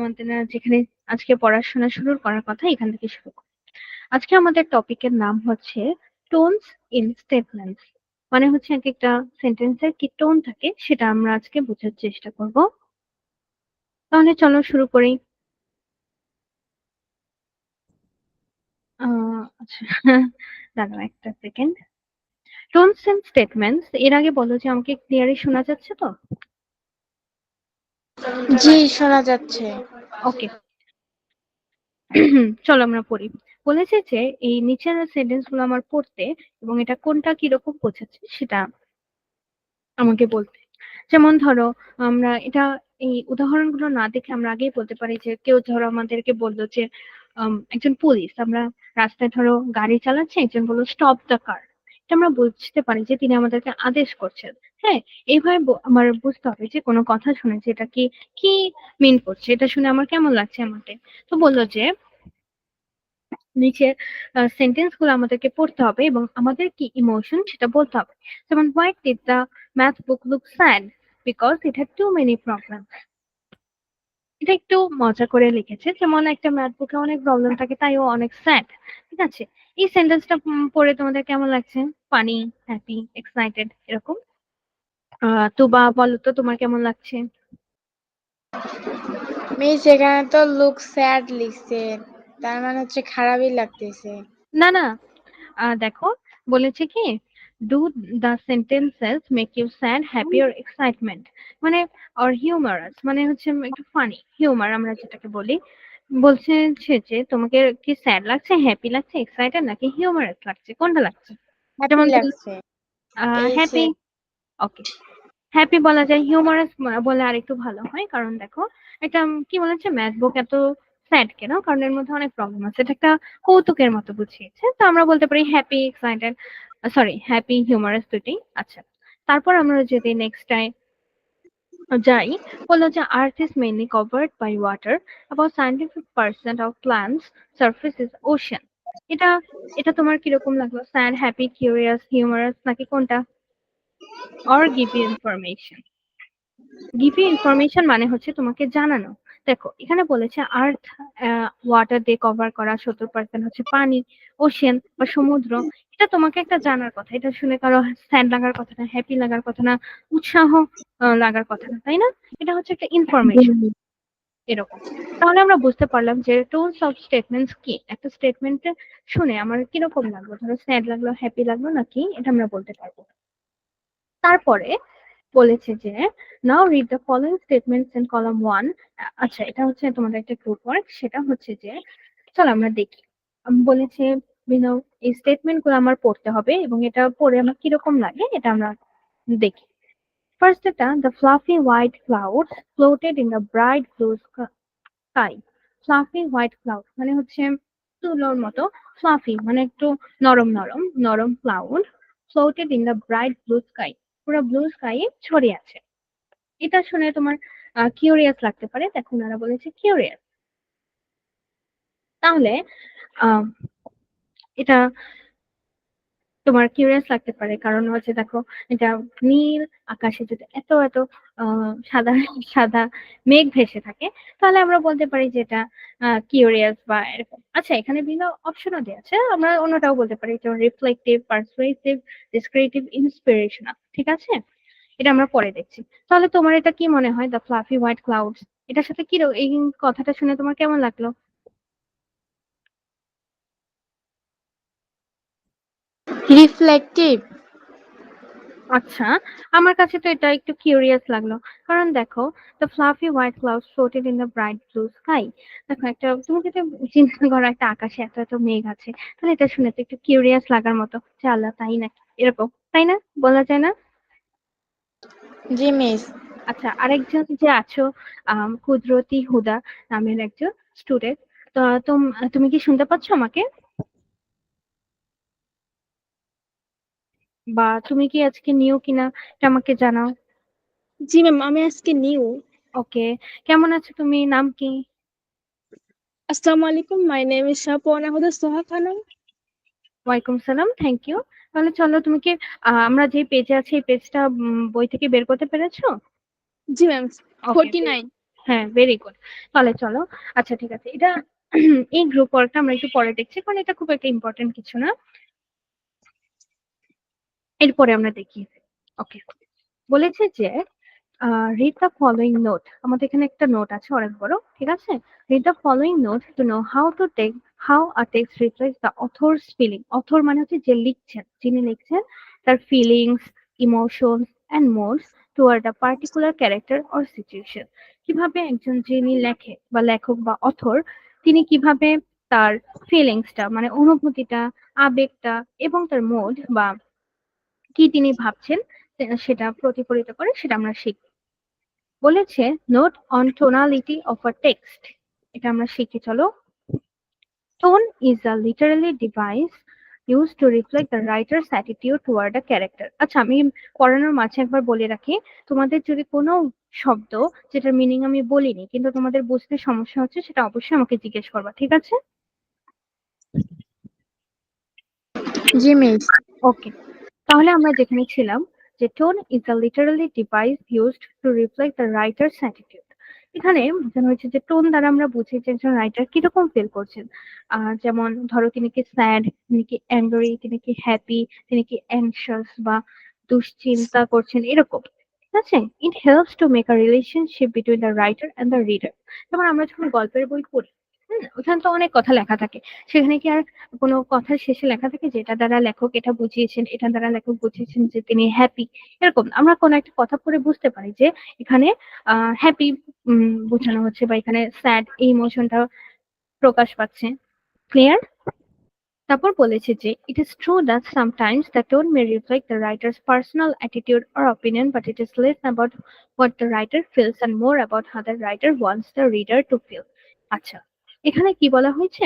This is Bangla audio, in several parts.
আমাদের যেখানে আজকে পড়াশোনা শুরু করার কথা এখান থেকে শুরু করি। আজকে আমাদের টপিকের নাম হচ্ছে টোনস ইন স্টেটমেন্টস। মানে হচ্ছে এক একটা সেন্টেন্সের কি টোন থাকে সেটা আমরা আজকে বোঝার চেষ্টা করব। তাহলে চলো শুরু করি। আচ্ছা দাঁড়াও একটা সেকেন্ড। টোনস ইন স্টেটমেন্টস এর আগে বলো যে আমাকে ক্লিয়ারলি শোনা যাচ্ছে তো? জি, শোনা যাচ্ছে। ওকে। চলো আমরা পড়ি। বলেছে যে এই নিচের সেন্টেন্স গুলো আমার পড়তে এবং এটা কোনটা কিরকম বোঝাচ্ছে সেটা আমাকে বলতে। যেমন ধরো আমরা এটা এই উদাহরণগুলো না দেখে আমরা আগেই বলতে পারি যে কেউ ধরো আমাদেরকে বললো যে একজন পুলিশ, আমরা রাস্তায় ধরো গাড়ি চালাচ্ছি, একজন বললো স্টপ দ্য কার। এটা আমরা বুঝতে পারি যে তিনি আমাদেরকে আদেশ করছেন। হ্যাঁ, এইভাবে আমার বুঝতে হবে যে কোনো কথা শুনে যে এটা কি কি মিন করছে, এটা শুনে আমার কেমন লাগছে আমাকে। তো বললো যে নিচের সেন্টেন্স গুলো আমাদেরকে পড়তে হবে এবং আমাদের কি ইমোশন সেটা বলতে হবে। যেমন why did the math book look sad because it had to many problem. এটা একটু মজা করে লিখেছে, যেমন একটা ম্যাথ বুকে অনেক প্রবলেম থাকে তাই ও অনেক স্যাড। ঠিক আছে, এই সেন্টেন্সটা পড়ে তোমাদের কেমন লাগছে? ফানি, হ্যাপি, এক্সাইটেড এরকম? তো বা বলো তো তোমার কেমন লাগছে? মিস, এখানে তো লুক স্যাড লিখছে, তার মানে হচ্ছে খারাপই লাগতেছে। না না, দেখো বলেছে কি do the sentences make you sad, happy or excitement, মানে অর হিউমারাস, মানে হচ্ছে একটু ফানি হিউমার আমরা যেটাকে বলি। বলছে যে তোমাকে কি স্যাড লাগছে, হ্যাপি লাগছে, এক্সাইটেড নাকি হিউমারাস লাগছে, কোনটা লাগছে? হ্যাপি যেমন লাগছে। এই হ্যাপি। সে ওকে, হ্যাপি বলা যায়, হিউমারাস বলে আর একটু ভালো হয়। কারণ দেখো এটা কি বলেছে, ম্যাথ বুক এত স্যাড কেন, কারণ এর মধ্যে অনেক প্রবলেম আছে। এটা একটা কৌতুকের মতো বুঝিয়েছে, তো আমরা বলতে পারি happy, excited, sorry happy, humorous দুটি। আচ্ছা, তারপর আমরা যদি নেক্সট টাইম যাই, বললো যে earth is mainly covered by water, about 95% of plants surface is ocean. এটা এটা তোমার কিরকম লাগলো? স্যাড, হ্যাপি, কিউরিয়াস, হিউমারাস নাকি কোনটা? Or give you information. Give you information মানে হচ্ছে তোমাকে জানানো। দেখো এখানে বলেছে আর্থ ওয়াটার দিয়ে কভার করা, 70% হচ্ছে পানি, ওশেন বা সমুদ্র। এটা তোমাকে একটা জানার কথা, এটা শুনে কারো স্যাড লাগার কথা না, হ্যাপি লাগার কথা না, উৎসাহ লাগার কথা না, তাই না? এটা হচ্ছে একটা ইনফরমেশন এরকম। তাহলে আমরা বুঝতে পারলাম যে টোনস অফ স্টেটমেন্টস কি। একটা স্টেটমেন্ট শুনে আমার কিরকম লাগলো, ধরো স্যাড লাগলো, হ্যাপি লাগলো নাকি, এটা আমরা বলতে পারবো। তারপরে বলেছে যে now read the following statements in column 1। আচ্ছা, এটা হচ্ছে তোমাদের একটা গ্রুপ ওয়ার্ক, সেটা হচ্ছে যে চলো আমরা দেখি। বলেছে বিনো এই স্টেটমেন্ট গুলো আমার পড়তে হবে এবং এটা পড়ে আমার কিরকম লাগে এটা আমরা দেখি। ফার্স্ট এটা, the fluffy white cloud floated in the bright blue sky. Fluffy white cloud মানে হচ্ছে তুলোর মতো, ফ্লাফি মানে একটু নরম নরম, নরম cloud floated in the bright blue sky, পুরো ব্লু স্কাই ছড়িয়ে আছে। এটা শুনে তোমার কিউরিয়াস লাগতে পারে, দেখো ওনারা বলেছে কিউরিয়াস। তাহলে আহ এটা তোমার কিউরিয়াস লাগতে পারে কারণ হচ্ছে দেখো এটা নীল আকাশে যদি এত এত সাদা সাদা মেঘ ভেসে থাকে, তাহলে আমরা বলতে পারি যে এটা কিউরিয়াস বা এরকম। আচ্ছা, এখানে বিভিন্ন অপশনও দেওয়া আছে, আমরা অন্যটাও বলতে পারি, যেমন রিফ্লেক্টিভ, পারসুয়েসিভ, ডিসক্রিপটিভ, ইন্সপিরেশনাল। ঠিক আছে, এটা আমরা পরে দেখছি। তাহলে তোমার এটা কি মনে হয়, দ্য ফ্লাফি হোয়াইট ক্লাউডস, এটার সাথে কি এই কথাটা শুনে তোমার কেমন লাগলো? রিফ্লেক্টিভ। আচ্ছা, আমার কাছে তো এটা একটু কিউরিয়াস লাগলো। কারণ দেখো the fluffy white cloud floated in the bright blue sky. দেখো একটা তুমি যদি চিন্তা করো একটা আকাশে এত এত মেঘ আছে, তাহলে এটা শুনে তো একটু কিউরিয়াস লাগার মতো যে আল্লাহ তাই নাকি, এরকম তাই না, বলা যায় না? জি মিস। আচ্ছা, আরেকজন যে আছো কুদরতি হুদা নামের একজন স্টুডেন্ট, তো তুমি কি শুনতে পাচ্ছ আমাকে? বা তুমি কি আজকে নিউ কিনা এটা আমাকে জানাও। জি ম্যাম, আমি আজকে নিউ। ওকে, কেমন আছো তুমি, নাম কি? আসসালামু আলাইকুম, মাই নেম ইজ শাহপনা হুদা সোহা খানম। ওয়ালাইকুম সালাম, থ্যাংক ইউ। তাহলে চলো, তুমি কি আমরা যে পেজে আছি এই পেজটা বই থেকে বের করতে পেরেছো? জি ম্যাম, ওকে, 49। হ্যাঁ, ভেরি গুড। তাহলে চলো, আচ্ছা ঠিক আছে, এটা এই গ্রুপ ওয়ার্কটা আমরা একটু পরে দেখছি, কারণ এটা খুব একটা ইম্পর্টেন্ট কিছু না, এরপরে আমরা দেখি। ওকে, বলেছে যে রিড দ্য ফলোইং নোট। আমাদের এখানে একটা নোট আছে অনেক বড়, ঠিক আছে। Read the following note to know how a text reflects the author's feeling. Author মানে হচ্ছে যে লিখছেন, যিনি লিখছেন, তার feelings, emotions and moods toward a particular character or situation. কিভাবে একজন যিনি লেখে বা লেখক বা অথর, তিনি কিভাবে তার ফিলিংসটা মানে অনুভূতিটা, আবেগটা এবং তার মোড বা কি তিনি ভাবছেন সেটা প্রতিফলিত করে, সেটা আমরা শিখব। বলেছে note on tonality of a text. এটা আমরা শিখি, চলো। Tone is a literally device used to reflect the writer's attitude toward a character. আচ্ছা, আমি পড়ানোর মাঝে একবার বলে রাখি, তোমাদের যদি কোনো শব্দ যেটার মিনিং আমি বলিনি কিন্তু তোমাদের বুঝতে সমস্যা হচ্ছে, সেটা অবশ্যই আমাকে জিজ্ঞেস করবা, ঠিক আছে? জি মিস। ওকে, তাহলে আমরা যেখানে ছিলাম যে tone is a literally device used to reflect the writer's attitude. এখানে বোঝানো হয়েছে যে টোন দ্বারা আমরা বুঝি যে একজন রাইটার কিরকম ফিল করছেন। যেমন ধরো, তিনি কি স্যাড, তিনি কি অ্যাংরি, তিনি কি হ্যাপি, তিনি কি অ্যাংশাস বা দুশ্চিন্তা করছেন, এরকম। ঠিক আছে, it helps to make a relationship between the writer and the reader. যেমন আমরা যখন গল্পের বই পড়ি, ওখানে তো অনেক কথা লেখা থাকে, সেখানে কি আর কোনো কথার শেষে লেখা থাকে যে এটা দ্বারা লেখক এটা বুঝিয়েছেন, এটা দ্বারা লেখক বুঝিয়েছেন যে তিনি হ্যাপি, এরকম আমরা কোনো একটা কথা পড়ে বুঝতে পারি যে এখানে হ্যাপি বোঝানো হচ্ছে বা এখানে স্যাড এই ইমোশনটা প্রকাশ পাচ্ছে। ক্লিয়ার? তারপর বলেছে যে it is true that sometimes the tone may reflect the writer's personal attitude or opinion, but it is less about what the writer feels and more about how the writer wants the reader to feel. আচ্ছা, এখানে কি বলা হয়েছে,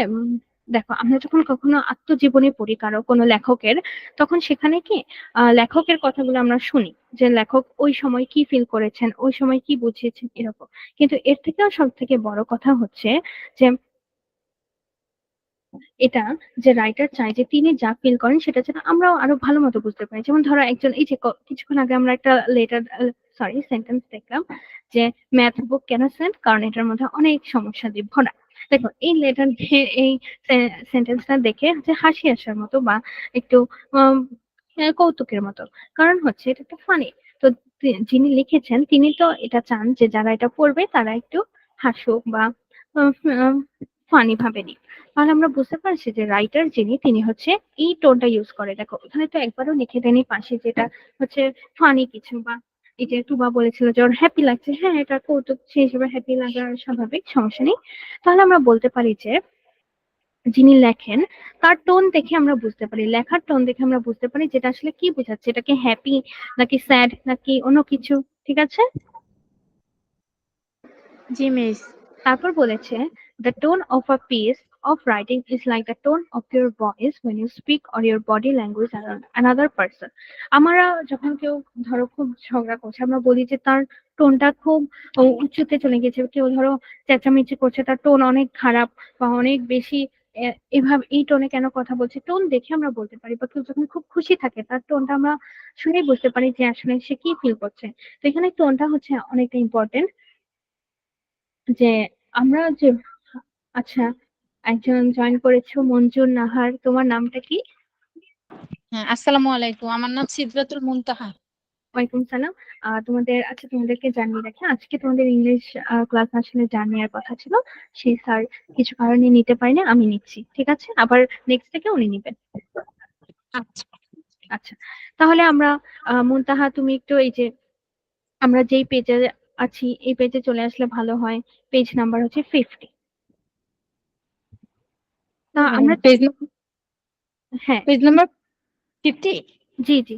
দেখো, আমরা যখন কখনো আত্মজীবনী পড়ি কারো কোনো লেখকের, তখন সেখানে কি লেখকের কথাগুলো আমরা শুনি যে লেখক ওই সময় কি ফিল করেছেন, ওই সময় কি বুঝিয়েছেন, এরকম। কিন্তু এর থেকেও সব থেকে বড় কথা হচ্ছে যে এটা যে রাইটার চায় যে তিনি যা ফিল করেন সেটা যেন আমরাও আরো ভালো মতো বুঝতে পারি। যেমন ধরো, একজন এই যে কিছুক্ষণ আগে আমরা একটা লেটার সেন্টেন্স দেখলাম যে ম্যাথ বুক কেন সেন্ট, কারণ এটার মধ্যে অনেক সমস্যা দিয়ে ভরা। দেখো, এই লেটার এই সেন্টেন্সটা দেখে যে হাসি আসার মতো বা একটু উম, কৌতুকের মতো, কারণ হচ্ছে এটা একটা ফানি। তো যিনি লিখেছেন তিনি তো এটা চান যে যারা এটা পড়বে তারা একটু হাসুক বা ফানি ভাবে নিক। তাহলে আমরা বুঝতে পারছি যে রাইটার যিনি, তিনি হচ্ছে এই টোনটা ইউজ করে। দেখো, এখানে তো একবারও লিখে দেয়নি পাশে যেটা হচ্ছে ফানি কিছু, বা এই যে টুবা বলেছিল যে ওর হ্যাপি লাগছে, হ্যাঁ এটা কৌতুক, সেই হিসেবে হ্যাপি লাগার স্বাভাবিক, সমস্যা নেই। তাহলে আমরা বলতে পারি যে যিনি লেখেন তার টোন দেখে আমরা বুঝতে পারি, লেখার টোন দেখে আমরা বুঝতে পারি যেটা আসলে কি বোঝাচ্ছে, এটা কি হ্যাপি নাকি স্যাড নাকি অন্য কিছু। ঠিক আছে? জি মিস। তারপর বলেছে the tone of a piece of writing is like the tone of your voice when you speak or your body language around another person. আমরা যখন কেউ ধরো খুব ঝগড়া করছে, আমরা বলি যে তার টোনটা খুব উঁচুতে চলে গেছে, কেউ ধরো চেঁচামেচি করছে, তার টোন অনেক খারাপ বা অনেক বেশি এভাবে এই টোনে কেন কথা বলছে, টোন দেখে আমরা বলতে পারি। বা কেউ যখন খুব খুশি থাকে, তার টোনটা আমরা শুনেই বুঝতে পারি যে আসলে সে কি ফিল করছে। তো এখানে টোনটা হচ্ছে অনেকটা ইম্পর্টেন্ট। যে আমরা যে, আচ্ছা, একজন জয়েন করেছো, মঞ্জুর নাহার, তোমার নামটা কি? হ্যাঁ, আসসালামু আলাইকুম। আমার নাম সিদরাতুল মুনতাহা। ওয়ালাইকুম সালাম। তোমাদের, আচ্ছা, তোমাদেরকে জানিয়ে রাখি, আজকে তোমাদের ইংলিশ ক্লাস আসলে যা নেওয়ার কথা ছিল, সেই স্যার কিছু কারণে নিতে পারেনি, আমি নিচ্ছি, ঠিক আছে? আবার নেক্সট থেকে উনি নিবেন। আচ্ছা, আচ্ছা, তাহলে আমরা মুনতাহা, তুমি একটু এই যে আমরা যেই পেজে আছি এই পেজে চলে আসলে ভালো হয়। পেজ নাম্বার হচ্ছে 50। তা আমরা, হ্যাঁ, পেজ নাম্বার 50। জি জি,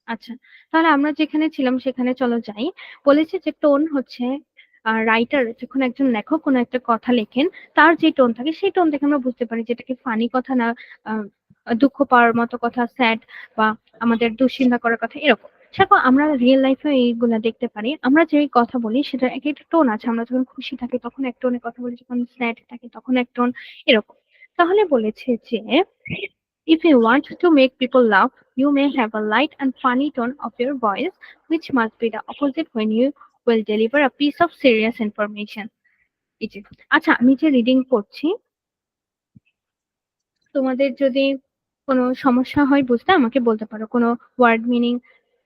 আচ্ছা, তাহলে আমরা যেখানে ছিলাম সেখানে চলো যাই। বলেছে যে টোন হচ্ছে রাইটার যখন একজন লেখক কোনো একটা কথা লেখেন, তার যে টোন থাকে সেই টোন দেখে আমরা বুঝতে পারি যেটা কি ফানি কথা না আহ, দুঃখ পাওয়ার মতো কথা, স্যাড বা আমাদের দুশ্চিন্তা করার কথা, এরকম। সেরকম আমরা রিয়েল লাইফে এইগুলা দেখতে পারি। আমরা যে কথা বলি সেটার এক একটা টোন আছে, আমরা যখন খুশি থাকি তখন এক টোনে কথা বলি, যখন স্যাড থাকি তখন এক টোন, এরকম। তাহলে বলেছে যে if you want to make people laugh, you may have a light and funny tone of your voice, which must be the opposite when you will deliver a piece of serious information. এই যে আচ্ছা আমি যে রিডিং করছি তোমাদের যদি কোনো সমস্যা হয় বুঝতে আমাকে বলতে পারো, কোনো ওয়ার্ড মিনিং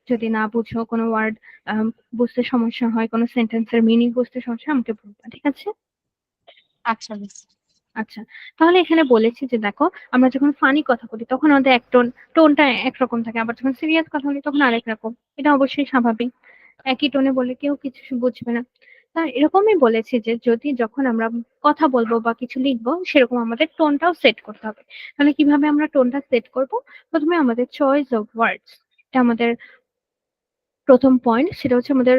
যদি না বুঝো, কোনো ওয়ার্ড বুঝতে সমস্যা হয়, কোনো সেন্টেন্সের মিনিং বুঝতে সমস্যা আমাকে বলবা, ঠিক আছে? আচ্ছা মিস। আচ্ছা, তাহলে এখানে বলেছি যে দেখো আমরা যখন ফানি কথা বলি তখন আমাদের এক টোনটা একরকম থাকে, আবার যখন সিরিয়াস কথা বলি তখন আরেক রকম। এটা অবশ্যই স্বাভাবিক, একই টোনে বলে কেউ কিছু বুঝবে না। তা এরকমই বলেছি যে যদি যখন আমরা কথা বলবো বা কিছু লিখবো সেরকম আমাদের টোনটাও সেট করতে হবে। তাহলে কিভাবে আমরা টোনটা সেট করব? প্রথমে আমাদের চয়েস অফ ওয়ার্ডস, এটা আমাদের প্রথম পয়েন্ট। সেটা হচ্ছে আমাদের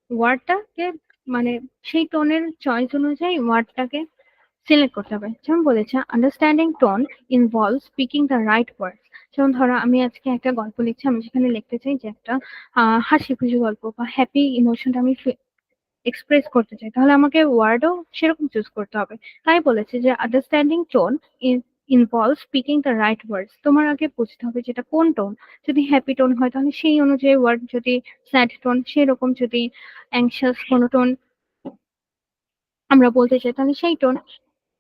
ওয়ার্ডটাকে মানে সেই টোনের চয়েস অনুযায়ী ওয়ার্ডটাকে সিলেক্ট করতে হবে। যেমন বলেছে understanding tone involve speaking the right words. যেমন ধরো আমি আজকে একটা গল্প লিখছি, আমি সেখানে লিখতে চাই যে একটা হাসি খুশি গল্প বা হ্যাপি ইমোশনটা আমি এক্সপ্রেস করতে চাই, তাহলে আমাকে ওয়ার্ডও সেরকম চুজ করতে হবে। তাই বলেছে যে understanding tone involve speaking the right words. তোমার আগে বুঝতে হবে যেটা কোন টোন। যদি হ্যাপি টোন হয় তাহলে সেই অনুযায়ী ওয়ার্ড, যদি স্যাড টোন সেরকম, যদি অ্যাংশাস কোনো টোন আমরা বলতে চাই তাহলে সেই টোন।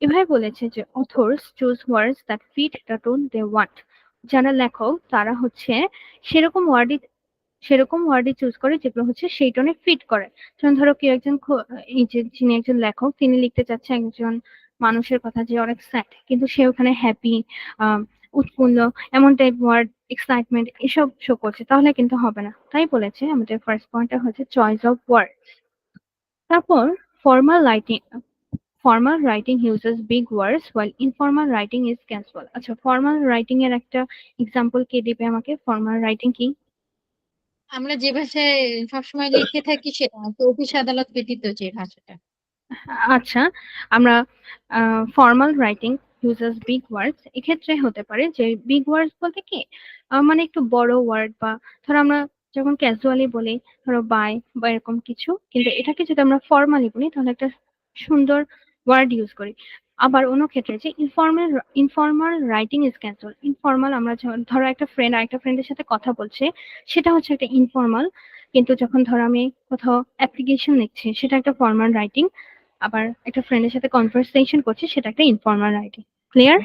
এভাবে বলেছে যে authors choose words that fit the tone they want. যারা লেখক তারা হচ্ছে সেরকম ওয়ার্ডই চুজ করে যেগুলো হচ্ছে সেই টোনে ফিট করে। যেমন ধরো কেউ একজন এই যে যিনি একজন লেখক তিনি লিখতে চাচ্ছে একজন মানুষের কথা যে অনেক স্যাড, কিন্তু সে ওখানে হ্যাপি, উৎফুল্ল এমন টাইপ ওয়ার্ড, এক্সাইটমেন্ট এসব শো করছে, তাহলে কিন্তু হবে না। তাই বলেছে আমাদের ফার্স্ট পয়েন্টটা হচ্ছে চয়েস অফ ওয়ার্ড। তারপর formal writing, formal writing uses big words while informal writing is casual. আচ্ছা, ফর্মাল রাইটিং এর একটা এক্সাম্পল কে দিবে আমাকে? ফর্মাল রাইটিং কি? আমরা যে ভাষায় সবসময় লিখে থাকি সেটা, তো অফিস আদালত ব্যতীত যে ভাষাটা। আচ্ছা, আমরা ফর্মাল রাইটিং ইউজেস বিগ ওয়ার্ডস, এক্ষেত্রে হতে পারে যে বিগ ওয়ার্ডস বলতে কি মানে একটু বড় ওয়ার্ড, বা ধরো আমরা যখন ক্যাজুয়ালি বলি ধরো বাই বা এরকম কিছু, কিন্তু এটাকে যদি আমরা ফর্মালি বলি তাহলে একটা সুন্দর ওয়ার্ড ইউজ করি। আবার অন্য ক্ষেত্রে যে informal writing is casual, informal আমরা ধরো একটা ফ্রেন্ড আর একটা ফ্রেন্ডের সাথে কথা বলছে সেটা হচ্ছে একটা ইনফর্মাল, কিন্তু যখন ধরো আমি কোথাও অ্যাপ্লিকেশন লিখছি সেটা একটা ফর্মাল রাইটিং, আবার একটা ফ্রেন্ডের সাথে কনভারসেশন করছি সেটা একটা ইনফর্মাল রাইটিং। ক্লিয়ার?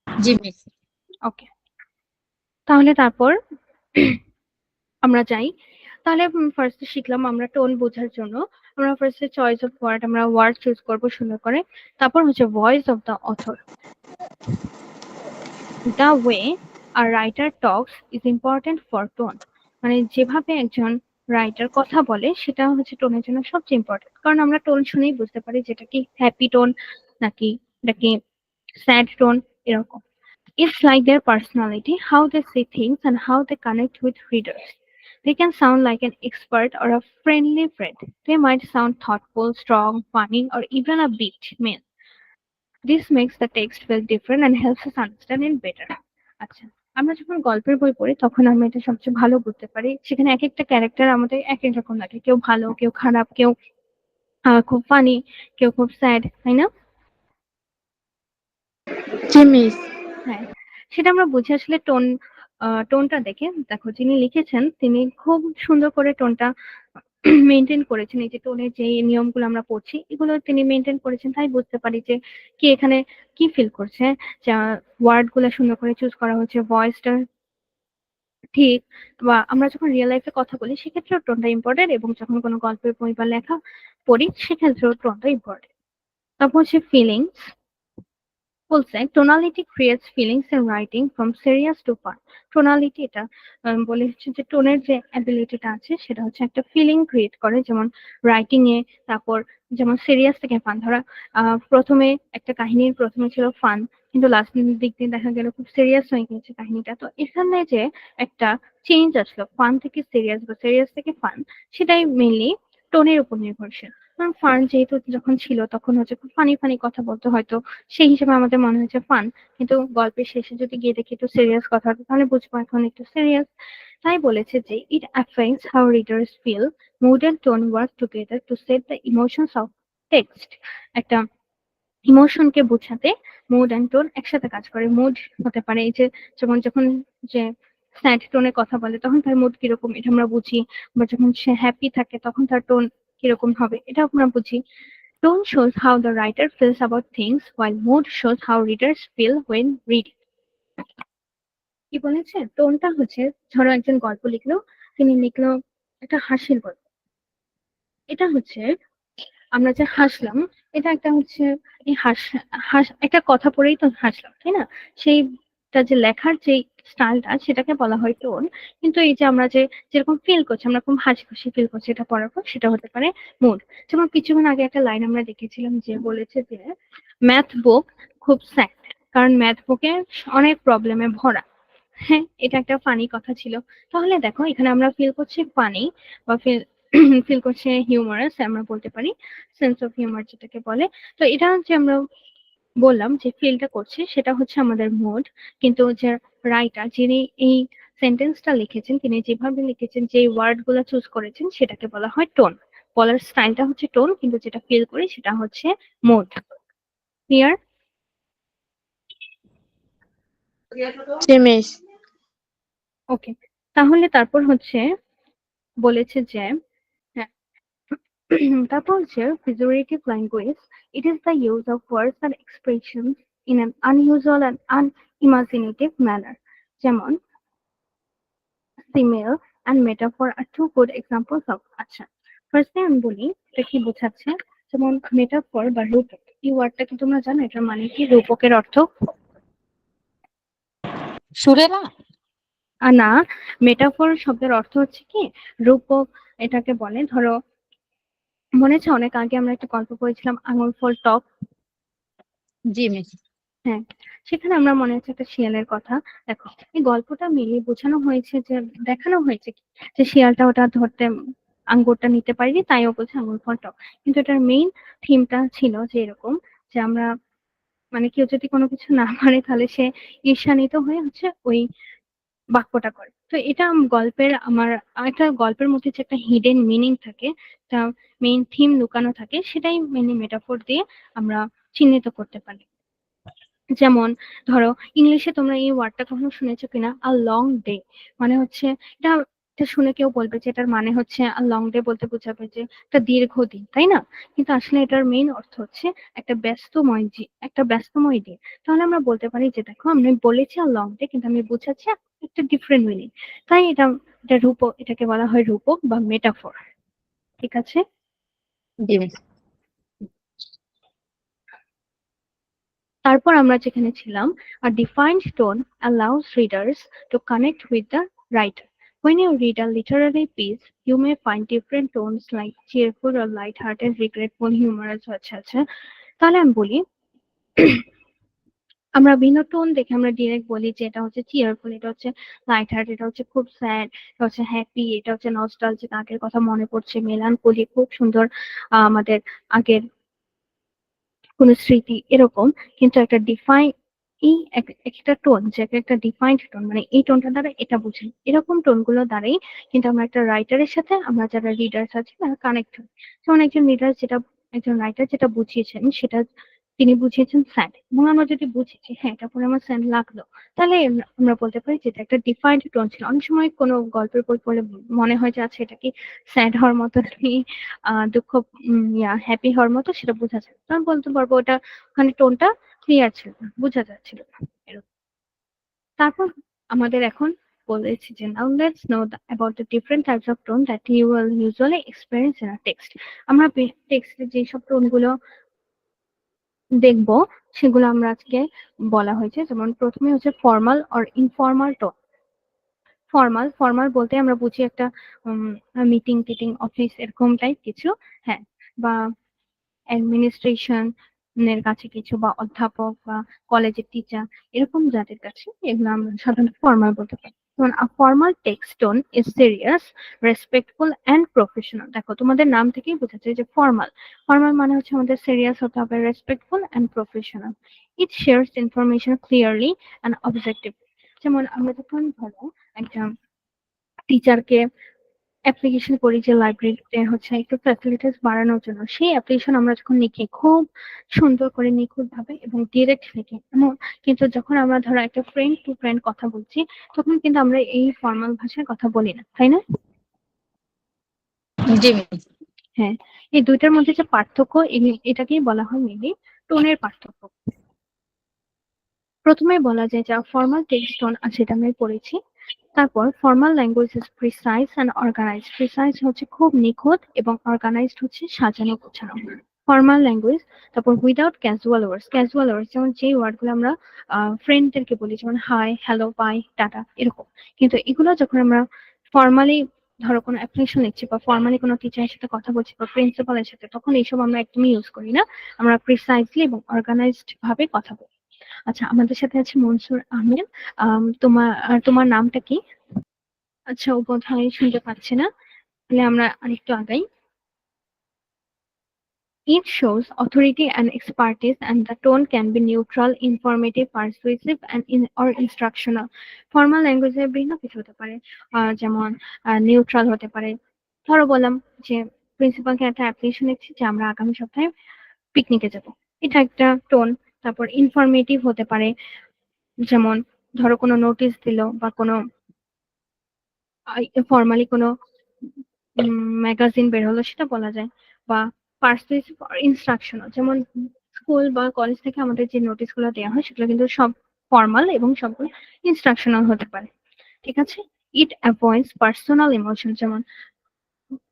জি মিস। ওকে, তাহলে তারপর আমরা যাই। তাহলে ফার্স্টে শিখলাম আমরা টোন বোঝার জন্য আমরা ফার্স্টে চয়েস অফ ওয়ার্ড, আমরা ওয়ার্ড চুজ করবো সুন্দর করে। তারপর হচ্ছে voice of the author, the way our writer talks is important for tone. মানে যেভাবে একজন রাইটার কথা বলে সেটা হচ্ছে টোনের জন্য সবচেয়ে ইম্পর্টেন্ট, কারণ আমরা টোন শুনেই বুঝতে পারি যেটা কি হ্যাপি টোন নাকি নাকি স্যাড টোন এরকম। It's like their personality, how they say things and how they connect with readers. They can sound like an expert or a friendly friend. They might sound thoughtful, strong, funny, or even a bit mean. This makes the text feel different and helps us understand it better. আচ্ছা, আমরা যখন গল্পের বই পড়ি তখন আমরা এটা সবচেয়ে ভালো বুঝতে পারি, সেখানে এক একটা ক্যারেক্টার আমাদের এক এক রকম লাগে, কেউ ভালো, কেউ খারাপ, কেউ খুব ফানি, কেউ খুব স্যাড, তাই না? জি মিস। হ্যাঁ, সেটা আমরা বুঝি আসলে টোনটা দেখে। দেখো যিনি লিখেছেন তিনি খুব সুন্দর করে টোনটা মেনটেন করেছেন। এই যে টোনের যে নিয়মগুলো আমরা পড়ছি এগুলো তিনি মেনটেন করেছেন, তাই বুঝতে পারি যে কি এখানে কি ফিল করছে। যা ওয়ার্ড গুলো সুন্দর করে চুজ করা হচ্ছে, ভয়েসটা ঠিক, বা আমরা যখন রিয়েল লাইফে কথা বলি সেক্ষেত্রেও টোনটা ইম্পর্টেন্ট, এবং যখন কোনো গল্পের বই বা লেখা পড়ি সেক্ষেত্রেও টোনটা ইম্পর্টেন্ট। তারপর হচ্ছে ফিলিংস। বলছে tonality creates feelings in writing from serious to fun. Tonality এটা বলে হচ্ছে যে টোনের যে অ্যাবিলিটিটা আছে সেটা হচ্ছে একটা ফিলিং ক্রিয়েট করে, যেমন রাইটিং এ। তারপর যেমন সিরিয়াস থেকে ফান, ধরা প্রথমে একটা কাহিনীর প্রথমে ছিল ফান, কিন্তু লাস্ট দিক দিয়ে দেখা গেল খুব সিরিয়াস হয়ে গেছে কাহিনীটা। তো এখানে যে একটা চেঞ্জ আসলো ফান থেকে সিরিয়াস বা সিরিয়াস থেকে ফান, সেটাই মেইনলি টোনের উপর নির্ভরশীল। কারণ ফান যেহেতু যখন ছিল তখন হচ্ছে খুব ফানি ফানি কথা বলতে, হয়তো সেই হিসেবে আমাদের মনে হয়েছে ফান, কিন্তু গল্পের শেষে যদি গিয়ে দেখি একটু সিরিয়াস কথা তাহলে বুঝবো এখন একটু সিরিয়াস। তাই বলেছে যে it affects how readers feel, mood and tone work together to set the emotions of text. একটা ইমোশনকে বোঝাতে মুড এন্ড টোন একসাথে কাজ করে। মুড হতে পারে এই যে যেমন যখন যে স্যাড টোনে কথা বলে তখন তার মুড কিরকম এটা আমরা বুঝি, বা যখন সে হ্যাপি থাকে তখন তার টোন কিরকম হবে এটা আমরা বুঝি। Tone shows how the writer feels about things, while mood shows how readers feel when reading. কি বলেছে? টোনটা হচ্ছে, ধরো একজন গল্প লিখলো, তিনি লিখলো একটা হাসির গল্প। এটা হচ্ছে আমরা যে হাসলাম, এটা একটা হচ্ছে এই একটা কথা পড়েই তো হাসলাম, তাই না? সেইটা যে লেখার যে স্টাইলটা সেটাকে বলা হয় টোন। কিন্তু এই যে আমরা যে যেরকম ফিল করছি, আমরা খুব হাসি খুশি ফিল করছি এটা পড়ার পর, সেটা হতে পারে মুড। যেমন কিছুক্ষণ আগে একটা লাইন আমরা দেখেছিলাম যে বলেছে যে ম্যাথ বুক খুব স্যাড, কারণ ম্যাথ বুকে অনেক প্রবলেমে ভরা। হ্যাঁ, এটা একটা ফানি কথা ছিল। তাহলে দেখো এখানে আমরা ফিল করছি ফানি বা ফিল ফিল করছে হিউমারাস, আমরা বলতে পারি সেন্স অফ হিউমার যেটাকে বলে। তো এটা যে আমরা বললাম যে ফিলটা করছে সেটা হচ্ছে আমাদের মুড, কিন্তু যে রাইটার যিনি এই সেন্টেন্সটা লিখেছেন তিনি যেভাবে লিখেছেন, যে ওয়ার্ড গুলো চুজ করেছেন সেটাকে বলা হয় টোন। বলার স্টাইলটা হচ্ছে টোন, কিন্তু যেটা ফিল করি সেটা হচ্ছে মুড। ক্লিয়ার? জি মিস। ওকে, তাহলে তারপর হচ্ছে বলেছে যে হ্যাঁ, তারপর হচ্ছে figurative language. It is the use of words and expressions in an unusual and unimaginative manner. যেমন simile and metaphor are two good examples of. আচ্ছা, ফার্স্টে আমি বলি এটা কি বোঝাচ্ছে। যেমন মেটাফর বা রূপক, এই ওয়ার্ডটা কি তোমরা জানো এটার মানে কি? রূপকের অর্থ সুরেলা। না, মেটাফর শব্দের অর্থ হচ্ছে কি রূপক। এটাকে বলে, ধরো মনে আছে অনেক আগে আমরা একটা গল্প পড়েছিলাম আঙুর ফল টক। জি মিস। হ্যাঁ, সেখানে আমরা মনে হচ্ছে একটা শিয়ালের কথা। দেখো এই গল্পটা মিলিয়ে বোঝানো হয়েছে যে, দেখানো হয়েছে কি যে শিয়ালটা ওটা ধরতে আঙ্গুরটা নিতে পারেনি, তাই ও বলছে আঙ্গুর ফল টক। কিন্তু এটার মেইন থিমটা ছিল যে এরকম, যে আমরা মানে কেউ যদি কোনো কিছু না পারে তাহলে সে ঈর্ষান্বিত হয়ে হচ্ছে ওই বাক্যটা করে। তো এটা গল্পের আমার একটা গল্পের মধ্যে যে একটা হিডেন মিনিং থাকে, একটা মেইন থিম লুকানো থাকে, সেটাই মেইনলি মেটাফোর দিয়ে আমরা চিহ্নিত করতে পারি। যেমন ধরো ইংলিশে তোমরা এই ওয়ার্ডটা কখনো শুনেছো কিনা, আ লং ডে। মানে হচ্ছে এটা, এটা শুনে কেউ বলবে যে এটার মানে হচ্ছে আ লং ডে বলতে বোঝাবে যে একটা দীর্ঘ দিন, তাই না? কিন্তু আসলে এটার মেইন অর্থ হচ্ছে একটা ব্যস্তময় দিন। তাহলে আমরা বলতে পারি যে দেখো আমি বলেছি আ লং ডে, কিন্তু আমি বোঝাচ্ছি একটা ডিফারেন্ট মিনিং। তাই এটা রূপক, এটাকে বলা হয় রূপক বা মেটাফর। ঠিক আছে? জি মিস। তারপর আমরা যেখানে ছিলাম, a defined tone allows readers to connect with the writer. When you read a literary piece, you may find different tones like cheerful or light-hearted, regretful, humorous, আচ্ছা আচ্ছা। তাহলে আমি বলি আমরা ভিন্ন টোন দেখে আমরা ডিরেক্ট বলি যে এটা হচ্ছে চিয়ারফুল, এটা হচ্ছে লাইট হার্ট, এটা হচ্ছে খুব স্যাড, এটা হচ্ছে হ্যাপি, এটা হচ্ছে নস্টালজিক, আগের কথা মনে পড়ছে, মেলানকোলি, খুব সুন্দর আমাদের আগের কোনো স্মৃতি, এরকম। কিন্তু একটা একটা টোন, যে একটা ডিফাইন্ড টোন, মানে এই টোনটা দ্বারা এটা বুঝি, এরকম টোনগুলো দ্বারাই কিন্তু আমরা একটা রাইটারের সাথে, আমরা যারা রিডার্স আছে তারা কানেক্ট হই। যেমন একজন রাইটার যেটা বুঝিয়েছেন সেটা তিনি বুঝিয়েছেন স্যাড, এবং আমরা যদি বুঝি যে হ্যাঁ এটা পরে আমার স্যাড লাগলো, তাহলে আমরা বলতে পারি যে এটা একটা ডিফাইন্ড টোন ছিল। অনেক সময় কোনো গল্পের বই পড়লে মনে হয় যে আচ্ছা এটা কি স্যাড হওয়ার মতো নাকি দুঃখ হ্যাপি হওয়ার মতো, সেটা বোঝা যায়। তো আমি বলতে পারবো ওটা ওখানে টোনটা ক্লিয়ার ছিল না, বোঝা যাচ্ছিল না, এরকম। তারপর আমাদের এখন বলেছি যে now let's know about the different types of tone that you will usually experience in a text. আমরা টেক্সটে যে সব টোন গুলো দেখবো সেগুলো আমরা আজকে বলা হয়েছে। যেমন প্রথমে হচ্ছে formal or informal tone. Formal বলতে আমরা বুঝি একটা মিটিং টিটিং, অফিস, এরকম টাইপ কিছু। হ্যাঁ, বা অ্যাডমিনিস্ট্রেশন এর কাছে কিছু, বা অধ্যাপক বা কলেজের টিচার, এরকম যাদের কাছে, এগুলো আমরা সাধারণত ফর্মাল বলতে পারি। যেমন a formal text tone is serious, respectful and professional. দেখো তোমাদের নাম থেকেই বোঝা যায় যে ফর্মাল মানে হচ্ছে আমাদের সিরিয়াস হতে হবে, respectful and professional. It shares information clearly and objective. যেমন আমরা যখন ধরো একটা টিচারকে অ্যাপ্লিকেশন করি যে লাইব্রেরিতে হচ্ছে একটু ফ্যাসিলিটিস বাড়ানোর জন্য, সেই অ্যাপ্লিকেশন আমরা যখন লিখি খুব সুন্দর করে নিখুঁত ভাবে এবং ডিরেক্ট লিখি এমন, কিন্তু যখন আমরা ধরো একটা ফ্রেন্ড টু ফ্রেন্ড কথা বলছি তখন কিন্তু আমরা এই ফর্মাল ভাষায় কথা বলি না, তাই না? জি মিস। হ্যাঁ, এই দুইটার মধ্যে যে পার্থক্য এটাকেই বলা হয় মেনলি টোনের পার্থক্য। প্রথমে বলা যায় যা ফর্মাল টেক্সট টোন আছে এটা আমরা পড়েছি। তারপর formal language is precise and organized. Precise হচ্ছে খুব নিখুঁত এবং অর্গানাইজড হচ্ছে সাজানো গোছানো। Formal language. তারপর without casual words. Casual words যেমন যে ওয়ার্ডগুলো আমরা ফ্রেন্ডদেরকে বলি, যেমন হাই, হ্যালো, বাই, টাটা এরকম। কিন্তু এগুলো যখন আমরা ফর্মালি ধরো কোনো অ্যাপ্লিকেশন লিখছি বা ফর্মালি কোনো টিচারের সাথে কথা বলছি বা প্রিন্সিপালের সাথে, তখন এইসব আমরা একদমই ইউজ করি না। আমরা প্রিসাইজলি এবং অর্গানাইজড ভাবে কথা বলি। আচ্ছা, আমাদের সাথে আছে মনসুর আহমেদ। তোমার নামটা কি? আচ্ছা, ও বোধহয় শুনতে পাচ্ছে না, তাহলে আমরা আরেকটু আগাই। It shows authority and expertise, and the tone can be neutral, informative, persuasive, and or instructional. Formal language এর বিভিন্ন কিছু হতে পারে, যেমন নিউট্রাল হতে পারে। ধরো বললাম যে প্রিন্সিপালকে একটা অ্যাপ্লিকেশন লিখছি যে আমরা আগামী সপ্তাহে পিকনিকে যাব, এটা একটা টোন। তারপর ইনফরমেটিভ হতে পারে, যেমন ধরো কোনো নোটিশ দিল বা কোনো ফর্মালি কোনো ম্যাগাজিন বের হলো সেটা বলা যায়। বা পার্সুয়েসিভ ইনস্ট্রাকশনাল, যেমন স্কুল বা কলেজ থেকে আমাদের যে নোটিশ গুলো দেওয়া হয় সেগুলো কিন্তু সব ফর্মাল এবং সবগুলো ইনস্ট্রাকশনাল হতে পারে। ঠিক আছে। ইট অ্যাভয়েডস পার্সোনাল ইমোশন, যেমন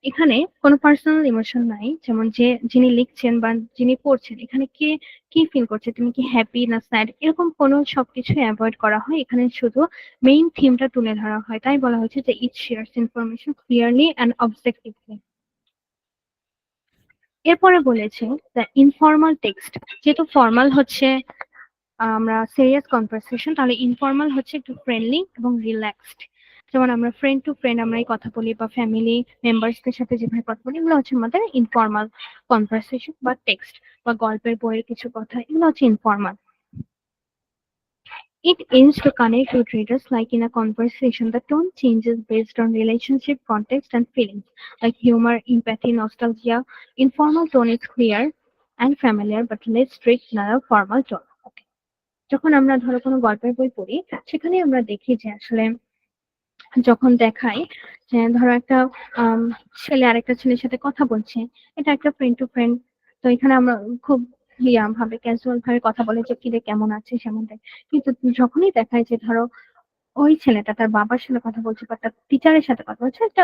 এখানে কোনো পার্সোনাল ইমোশন নাই, যেমন যিনি লিখছেন বা যিনি পড়ছেন এখানে কে কি ফিল করছে, তুমি কি হ্যাপি না স্যাড, এরকম কোনো সবকিছু অ্যাভয়েড করা হয়। এখানে শুধু মেইন থিমটা তুলে ধরা হয়, তাই বলা হয়েছে যে it shares information clearly and objectively. এরপরে বলেছে দ্য ইনফর্মাল টেক্সট। যেহেতু ফর্মাল হচ্ছে আমরা সিরিয়াস কনভারসেশন, তাহলে ইনফর্মাল হচ্ছে একটু ফ্রেন্ডলি এবং রিল্যাক্সড। যেমন আমরা ফ্রেন্ড টু ফ্রেন্ড আমরা এই কথা বলি বা ফ্যামিলি মেম্বার্সদের সাথে যেভাবে কথা বলি, এগুলো হচ্ছে আমাদের ইনফর্মাল কনভারসেশন বা টেক্সট। বা গল্পের বইয়ের কিছু কথা, এগুলো হচ্ছে informal. It aims to connect with readers like in a conversation. The tone changes based on relationship, context, and feelings like humor, empathy, nostalgia. Informal tone is clear and familiar, but less strict than a formal tone. Okay. যখন আমরা ধরো কোনো গল্পের বই পড়ি, সেখানে আমরা দেখি যে আসলে যখন দেখায় যে ধরো একটা আম, ছেলে আরেকটা ছেলের সাথে কথা বলছে, এটা একটা ফ্রেন্ড টু ফ্রেন্ড। তো এখানে আমরা খুব ভাবে ক্যাজুয়াল ভাবে কথা বলে যে কিরে কেমন আছে সেমনটাই। কিন্তু যখনই দেখায় যে ধরো ওই ছেলেটা তার বাবার সাথে কথা বলছে বা তার টিচারের সাথে কথা বলছে, একটা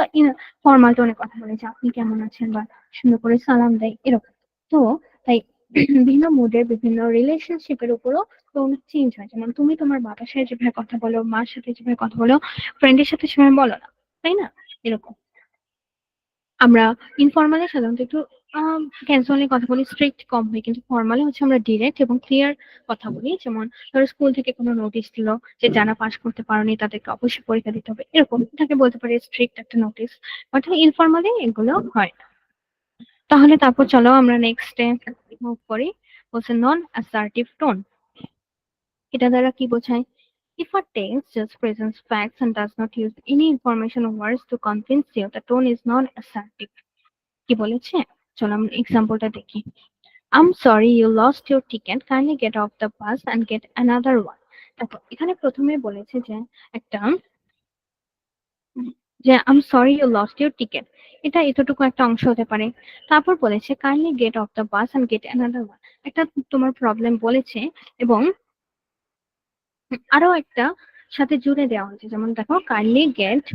ফর্মাল টোনে কথা বলে যে আপনি কেমন আছেন বা সুন্দর করে সালাম দেয় এরকম। তো তাই বিভিন্ন মুডের বিভিন্ন রিলেশনশিপের উপরও টোন চেঞ্জ হয়। যেমন তুমি তোমার বাবার সাথে যেভাবে কথা বলো, মার সাথে যেভাবে কথা বলো, ফ্রেন্ডের সাথে সেভাবে বলো না, তাই না? এরকম আমরা ইনফর্মালি সাধারণত একটু ক্যাজুয়ালি কথা বলি, স্ট্রিক্ট কম হয়, কিন্তু ফর্মালি হচ্ছে আমরা ডিরেক্ট এবং ক্লিয়ার কথা বলি। যেমন ধরো স্কুল থেকে কোনো নোটিশ দিল যে যারা পাস করতে পারোনি তাদেরকে অবশ্যই পরীক্ষা দিতে হবে, এরকম এটাকে বলতে পারি স্ট্রিক্ট একটা নোটিশ। অর্থাৎ ইনফর্মালি এগুলো হয় না। তাহলে তারপর চলো আমরা নেক্সটে মুভ করি। বলছে নন অ্যাসার্টিভ টোন। এটা দ্বারা কি বোঝায়? If a text just presents facts and does not use any information or words to convince you, the tone is non-assertive. কি বলেছে? চলো আমরা এক্সাম্পলটা দেখি। I'm sorry you lost your ticket. Kindly get off the bus and get another one. দেখো এখানে প্রথমে বলেছে যে একটা যে I'm sorry you lost your ticket, এটা এতটুকু একটা অংশ হতে পারে। তারপর বলেছে kindly get off the bus and get another one, একটা তোমার প্রবলেম বলেছে এবং আরো একটা সাথে জুড়ে দেওয়া হয়েছে। যেমন দেখো kindly get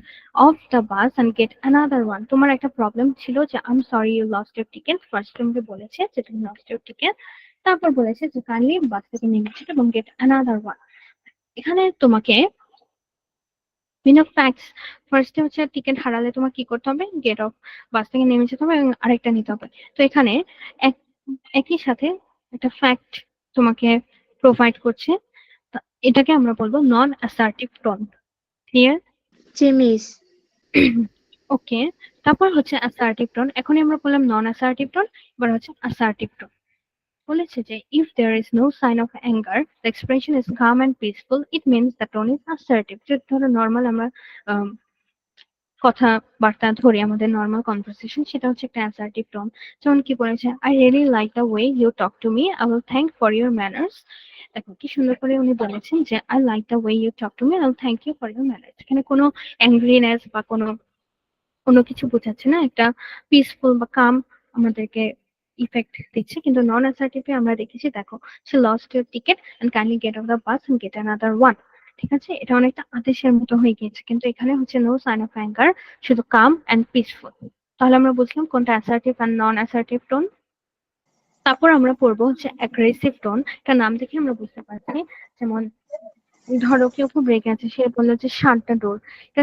off the bus and get another one. তোমার একটা প্রবলেম ছিল যে I am sorry you lost your ticket, first তোমাকে বলেছে যে তুমি লস্ট ইউর টিকেট, তারপর বলেছে যে কাইন্ডলি বাস থেকে নেমেছে এবং গেট অ্যানাদার ওয়ান। এখানে তোমাকে ফ্যাক্টস, ফার্স্টে হচ্ছে টিকেট হারালে তোমার কি করতে হবে, গেট অফ, বাস থেকে নেমে যেতে হবে এবং আরেকটা নিতে হবে। তো এখানে একই সাথে একটা ফ্যাক্ট তোমাকে প্রোভাইড করছে, এটাকে আমরা বলবো নন অ্যাসার্টিভ টোন। ক্লিয়ার? জি মিস। ওকে, তারপর হচ্ছে অ্যাসার্টিভ টোন। এখনই আমরা বললাম নন অ্যাসার্টিভ টোন, এবার হচ্ছে অ্যাসার্টিভ টোন। বলেছে যে if there is no sign of anger, the expression is calm and peaceful, it means the tone is assertive. যে ধরো নর্মাল আমরা কথাবার্তা ধরি আমাদের নর্মাল কনভারসেশন, সেটা হচ্ছে একটা অ্যাসার্টিভ টোন। যেমন কি বলেছে, I really like the way you talk to me, I will thank for your manners. দেখো কি সুন্দর করে উনি বলেছেন যে I like the way you talk to me, I will thank you for your manners. এখানে কোনো অ্যাংরিনেস বা কোনো কোনো কিছু বোঝাচ্ছে না, একটা পিসফুল বা কাম আমাদেরকে ইফেক্ট দিচ্ছে। কিন্তু নন অ্যাসার্টিভে আমরা দেখেছি, দেখো, সে lost your ticket and kindly get off the bus and get another one. ঠিক আছে, এটা অনেকটা আদেশের মতো হয়ে গিয়েছে, কিন্তু এখানে হচ্ছে নো সাইন অফ অ্যাঙ্গার, শুধু কাম এন্ড পিসফুল। তাহলে আমরা বুঝলাম কোনটা অ্যাসার্টিভ আর নন অ্যাসার্টিভ টোন। তারপর আমরা পড়বো হচ্ছে অ্যাগ্রেসিভ টোন। তার নাম দেখে আমরা বুঝতে পারছি, যেমন ধরো কেউ খুব রেগে আছে, সে বললো যে শাট দ্য ডোর। এটা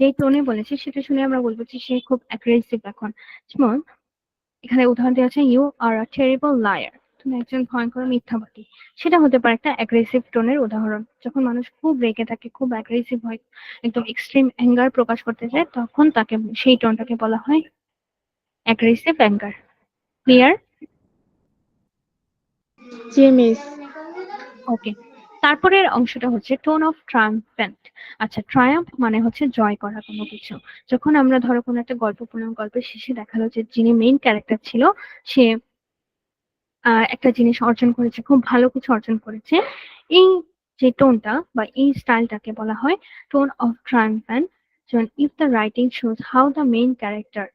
যে টোনে বলেছে সেটা শুনে আমরা বলবো যে সে খুব অ্যাগ্রেসিভ এখন। যেমন এখানে উদাহরণ দেওয়া আছে, you are a terrible liar, তুমি একজন ভয়ঙ্কর মিথ্যাবাদী। সেটা হতে পারে একটা অ্যাগ্রেসিভ টোনের উদাহরণ। যখন মানুষ খুব রেগে থাকে, খুব অ্যাগ্রেসিভ হয়, একদম এক্সট্রিম অ্যাঙ্গার প্রকাশ করতে চায়, তখন তাকে সেই টোনটাকে বলা হয় অ্যাগ্রেসিভ অ্যাঙ্গার। ক্লিয়ার? জি মিস। ওকে। তারপরের অংশটা হচ্ছে টোন অফ ট্রায়াম্ফেন্ট। আচ্ছা, ট্রায়াম্ফ মানে হচ্ছে জয় করা কোনো কিছু। যখন আমরা ধরো কোনো একটা গল্পপূর্ণ গল্পের শেষে দেখালো যে যিনি মেইন ক্যারেক্টার ছিল, সে একটা জিনিস অর্জন করেছে, খুব ভালো কিছু অর্জন করেছে, এই যে টোনটা বা এই স্টাইলটাকে বলা হয় টোন অফ ট্রায়াম্ফেন্ট। যেমন if the writing shows how the main character,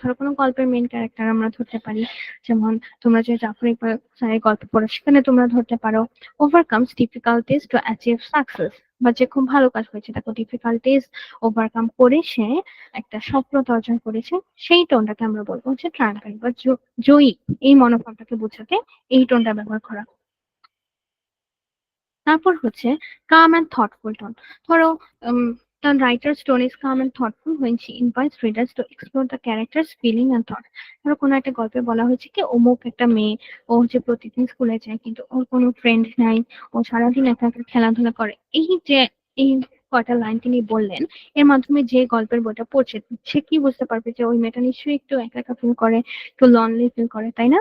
ধরো কোনো গল্পের মেইন ক্যারেক্টার আমরা ধরতে পারি। যেমন তোমরা যে জাফর ইকবাল স্যারের গল্প পড়ো, সেখানে তোমরা ধরতে পারো ওভারকামস ডিফিকাল্টিজ টু অ্যাচিভ সাকসেস, বা যে খুব ভালো কাজ হয়েছে, দেখো ডিফিকাল্টিজ ওভারকাম করে সে একটা সফলতা অর্জন করেছে, সেই টোনটাকে আমরা বলবো হচ্ছে ট্রায়াম্ফেন্ট বা জয়ী। এই মনোভাবটাকে বোঝাতে এই টোনটা ব্যবহার করা। তারপর হচ্ছে calm and thoughtful tone. ধরো the writer's tone is calm and thoughtful when she invites readers to explore the character's feeling and thought. ধরো কোনো একটা গল্পে বলা হয়েছে কি অমুক একটা মেয়ে, ও হচ্ছে প্রতিদিন স্কুলে যায় কিন্তু ওর কোনো ফ্রেন্ড নাই, ও সারাদিন একা একা খেলাধুলা করে। এই কয়টা লাইন তিনি বললেন, এর মাধ্যমে যে গল্পের বইটা পড়ছে সে কি বুঝতে পারবে যে ওই মেয়েটা নিশ্চয়ই একটু একা একা ফিল করে, একটু লনলি ফিল করে, তাই না?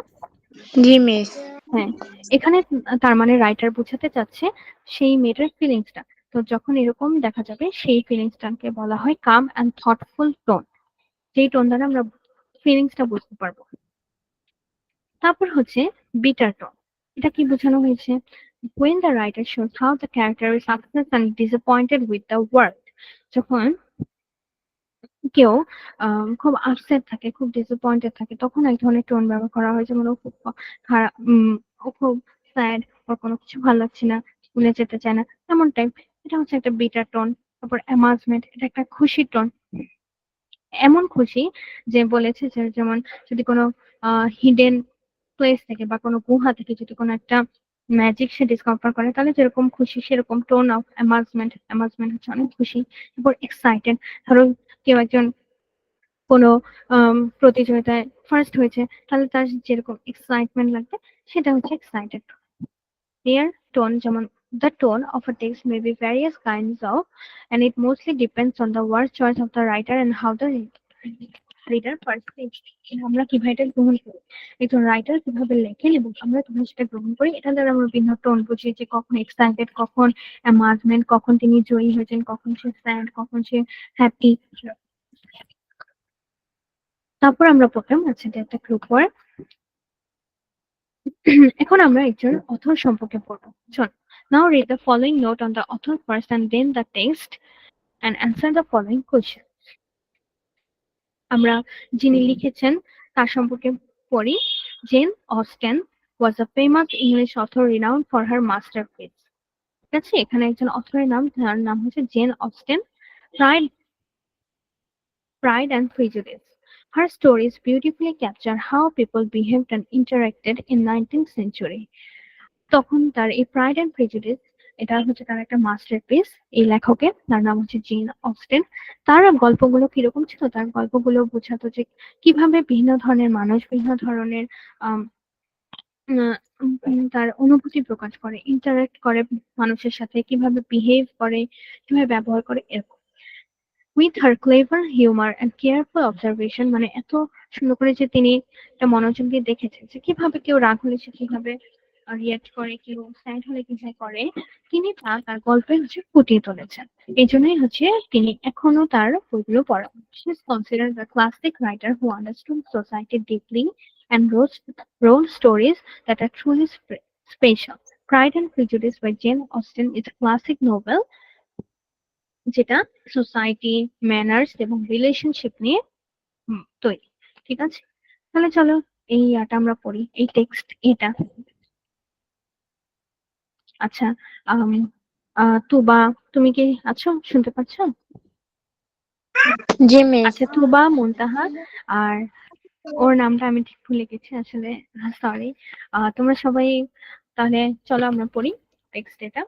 জি মিস। হ্যাঁ, এখানে তার মানে রাইটার বোঝাতে চাচ্ছে সেই মেয়েটার ফিলিংসটা। তো যখন এরকম দেখা যাবে, সেই ফিলিংসটাকে বলা হয় কাম অ্যান্ড থটফুল টোন, যেই টোন দ্বারা আমরা ফিলিংসটা বুঝতে পারবো। তারপর হচ্ছে বিটার টোন। এটা কি বোঝানো হয়েছে? when the writer shows how the character is upset and disappointed with the world, যখন কেউ খুব আপসেট থাকে, খুব ডিসঅ্যাপয়েন্টেড থাকে, তখন এক ধরনের টোন ব্যবহার করা হয়। যেমন ও খুব খারাপ, ও খুব স্যাড, ওর কোনো কিছু ভালো লাগছে না, স্কুলে যেতে চায় না, এমন টাইপ। এটা হচ্ছে একটা বিটার টোন। তারপর অ্যামাজমেন্ট, এটা একটা খুশির টোন। এমন খুশি যে বলেছে যে, যেমন যদি কোনো হিডেন প্লেস থেকে বা কোনো গুহা থেকে যদি কোনো একটা ম্যাজিক সে ডিসকভার করে, তাহলে যেরকম খুশি সেরকম টোন অফ অ্যামাজমেন্ট হচ্ছে অনেক খুশি। তারপর এক্সাইটেড, ধরো কেউ একজন কোনো প্রতিযোগিতায় ফার্স্ট হয়েছে, তাহলে তার যেরকম এক্সাইটমেন্ট লাগবে সেটা হচ্ছে এক্সাইটেড। ক্লিয়ার? টোন যেমন the tone of a text may be various kinds of, and it mostly depends on the word choice of the writer and how the reader perceives. আমরা কিভাবে এটা গ্রহণ করি, একজন রাইটার কিভাবে লেখেন এবং আমরা কিভাবে সেটা গ্রহণ করি, এটা দ্বারা আমরা বিভিন্ন টোন বুঝি, যে কখন এক্সাইটেড, কখন অ্যামাজমেন্ট, কখন তিনি জয়ী হয়েছেন, কখন সে স্যাড, কখন সে হ্যাপি। তারপর আমরা পড়লাম, আচ্ছা এটা একটা গ্রুপ ওয়ার্ক। এখন আমরা একজন অথর সম্পর্কে পড়বো। চল, নাও read the following note on the author first and then the text and answer the following question. আমরা যিনি লিখেছেন তার সম্পর্কে পড়ি। Jane Austen was a famous English author renowned for her masterpiece. ঠিক আছে, এখানে একজন অথরের নাম, তার নাম হচ্ছে Jane Austen. Pride and Prejudice. Her stories beautifully capture how people behaved and interacted in 19th century. তখন তার এই প্রাইড অ্যান্ড প্রেজুডিস, এটা হচ্ছে তার একটা মাস্টারপিস। এই লেখকের, তার নাম হচ্ছে জেন অস্টেন। তার গল্পগুলো কিরকম ছিল? তার গল্পগুলো বোঝাতো যে কিভাবে বিভিন্ন ধরনের মানুষ, বিভিন্ন ধরনের আম, তার অনুভূতি প্রকাশ করে, ইন্টারেক্ট করে মানুষের সাথে, কিভাবে বিহেভ করে, কিভাবে ব্যবহার করে, এরকম। With her clever humour and careful observation, মানে এত সুন্দর করে যে তিনি একটা মনোযোগ দিয়ে দেখেছেন যে কিভাবে কেউ রাগ হলে সে কিভাবে রিয়াক্ট করে, কেউ স্যাড হলে কিভাবে করে, তিনি তা তার গল্পে হচ্ছে ফুটিয়ে তুলেছেন। এই জন্যই হচ্ছে তিনি এখনো তার বইগুলো পড়া। She is considered a classic writer who understood society deeply and wrote stories that are truly special. Pride and Prejudice by Jane Austen is a classic novel যেটা সোসাইটি, ম্যানার্স এবং রিলেশনশিপ নিয়ে তৈরি। ঠিক আছে, তাহলে চলো এই ইয়াটা আমরা পড়ি, এই টেক্সট এটা। আচ্ছা, আম, তুবা, তুমি কি আছো, শুনতে পাচ্ছ? জি মিস। আচ্ছা, তুবা মুনতাহা, আর ওর নামটা আমি ঠিক ভুলে গেছি আসলে, সরি। তোমরা সবাই তাহলে চলো আমরা পড়ি টেক্সট এটা।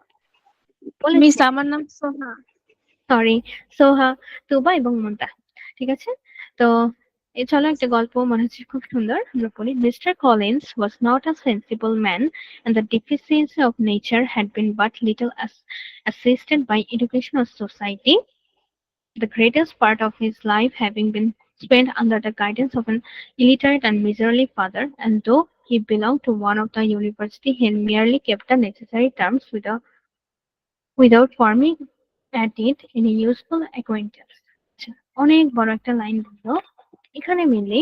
বলেছি, মিস আমার নাম সোহা। সরি, সোহা, তুবা এবং মুনতাহা। ঠিক আছে, তো চলো একটা গল্প মনে হচ্ছে খুব সুন্দর, আমরা পড়ি। Mister Collins was not a sensible man, and the deficiency of nature had been but little assisted by education or society, the greatest part of his life having been spent under the guidance of an illiterate and miserly father, and though he belonged to one of the university, he merely kept the necessary terms without forming at it any useful acquaintance. আচ্ছা, অনেক বড় একটা লাইন বললো এখানে। মেনলি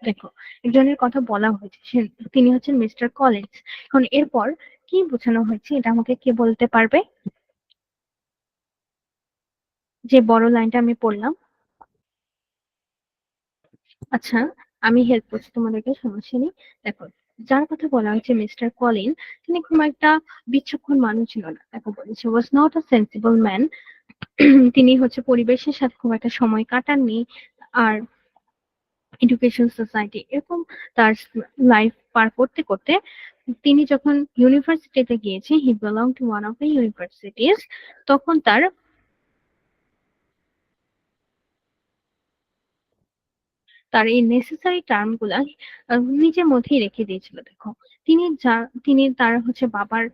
দেখো, একজনের কথা বলা হয়েছে, তিনি হচ্ছেন মিস্টার কলিন্স। এখন এরপর কি বোঝানো হয়েছে এটা আমাকে কে বলতে পারবে? যে বড় লাইনটা আমি পড়লাম। আচ্ছা, আমি হেল্প করছি তোমাদেরকে, সমস্যা নেই। দেখো, যার কথা বলা হচ্ছে মিস্টার কলিন, তিনি খুব একটা বিচক্ষণ মানুষ ছিল না। দেখো বলেছে was not a sensible man, তিনি হচ্ছে পরিবেশের সাথে খুব একটা সময় কাটাননি, আর এডুকেশন সোসাইটি এরকম তার লাইফ পার করতে করতে তিনি যখন ইউনিভার্সিটিতে গিয়েছে, he belong to one of the universities, তখন তার এই নেসেসারি টার্ম গুলা নিজের মধ্যেই রেখে দিয়েছিল। দেখো, তিনি তার হচ্ছে বাবার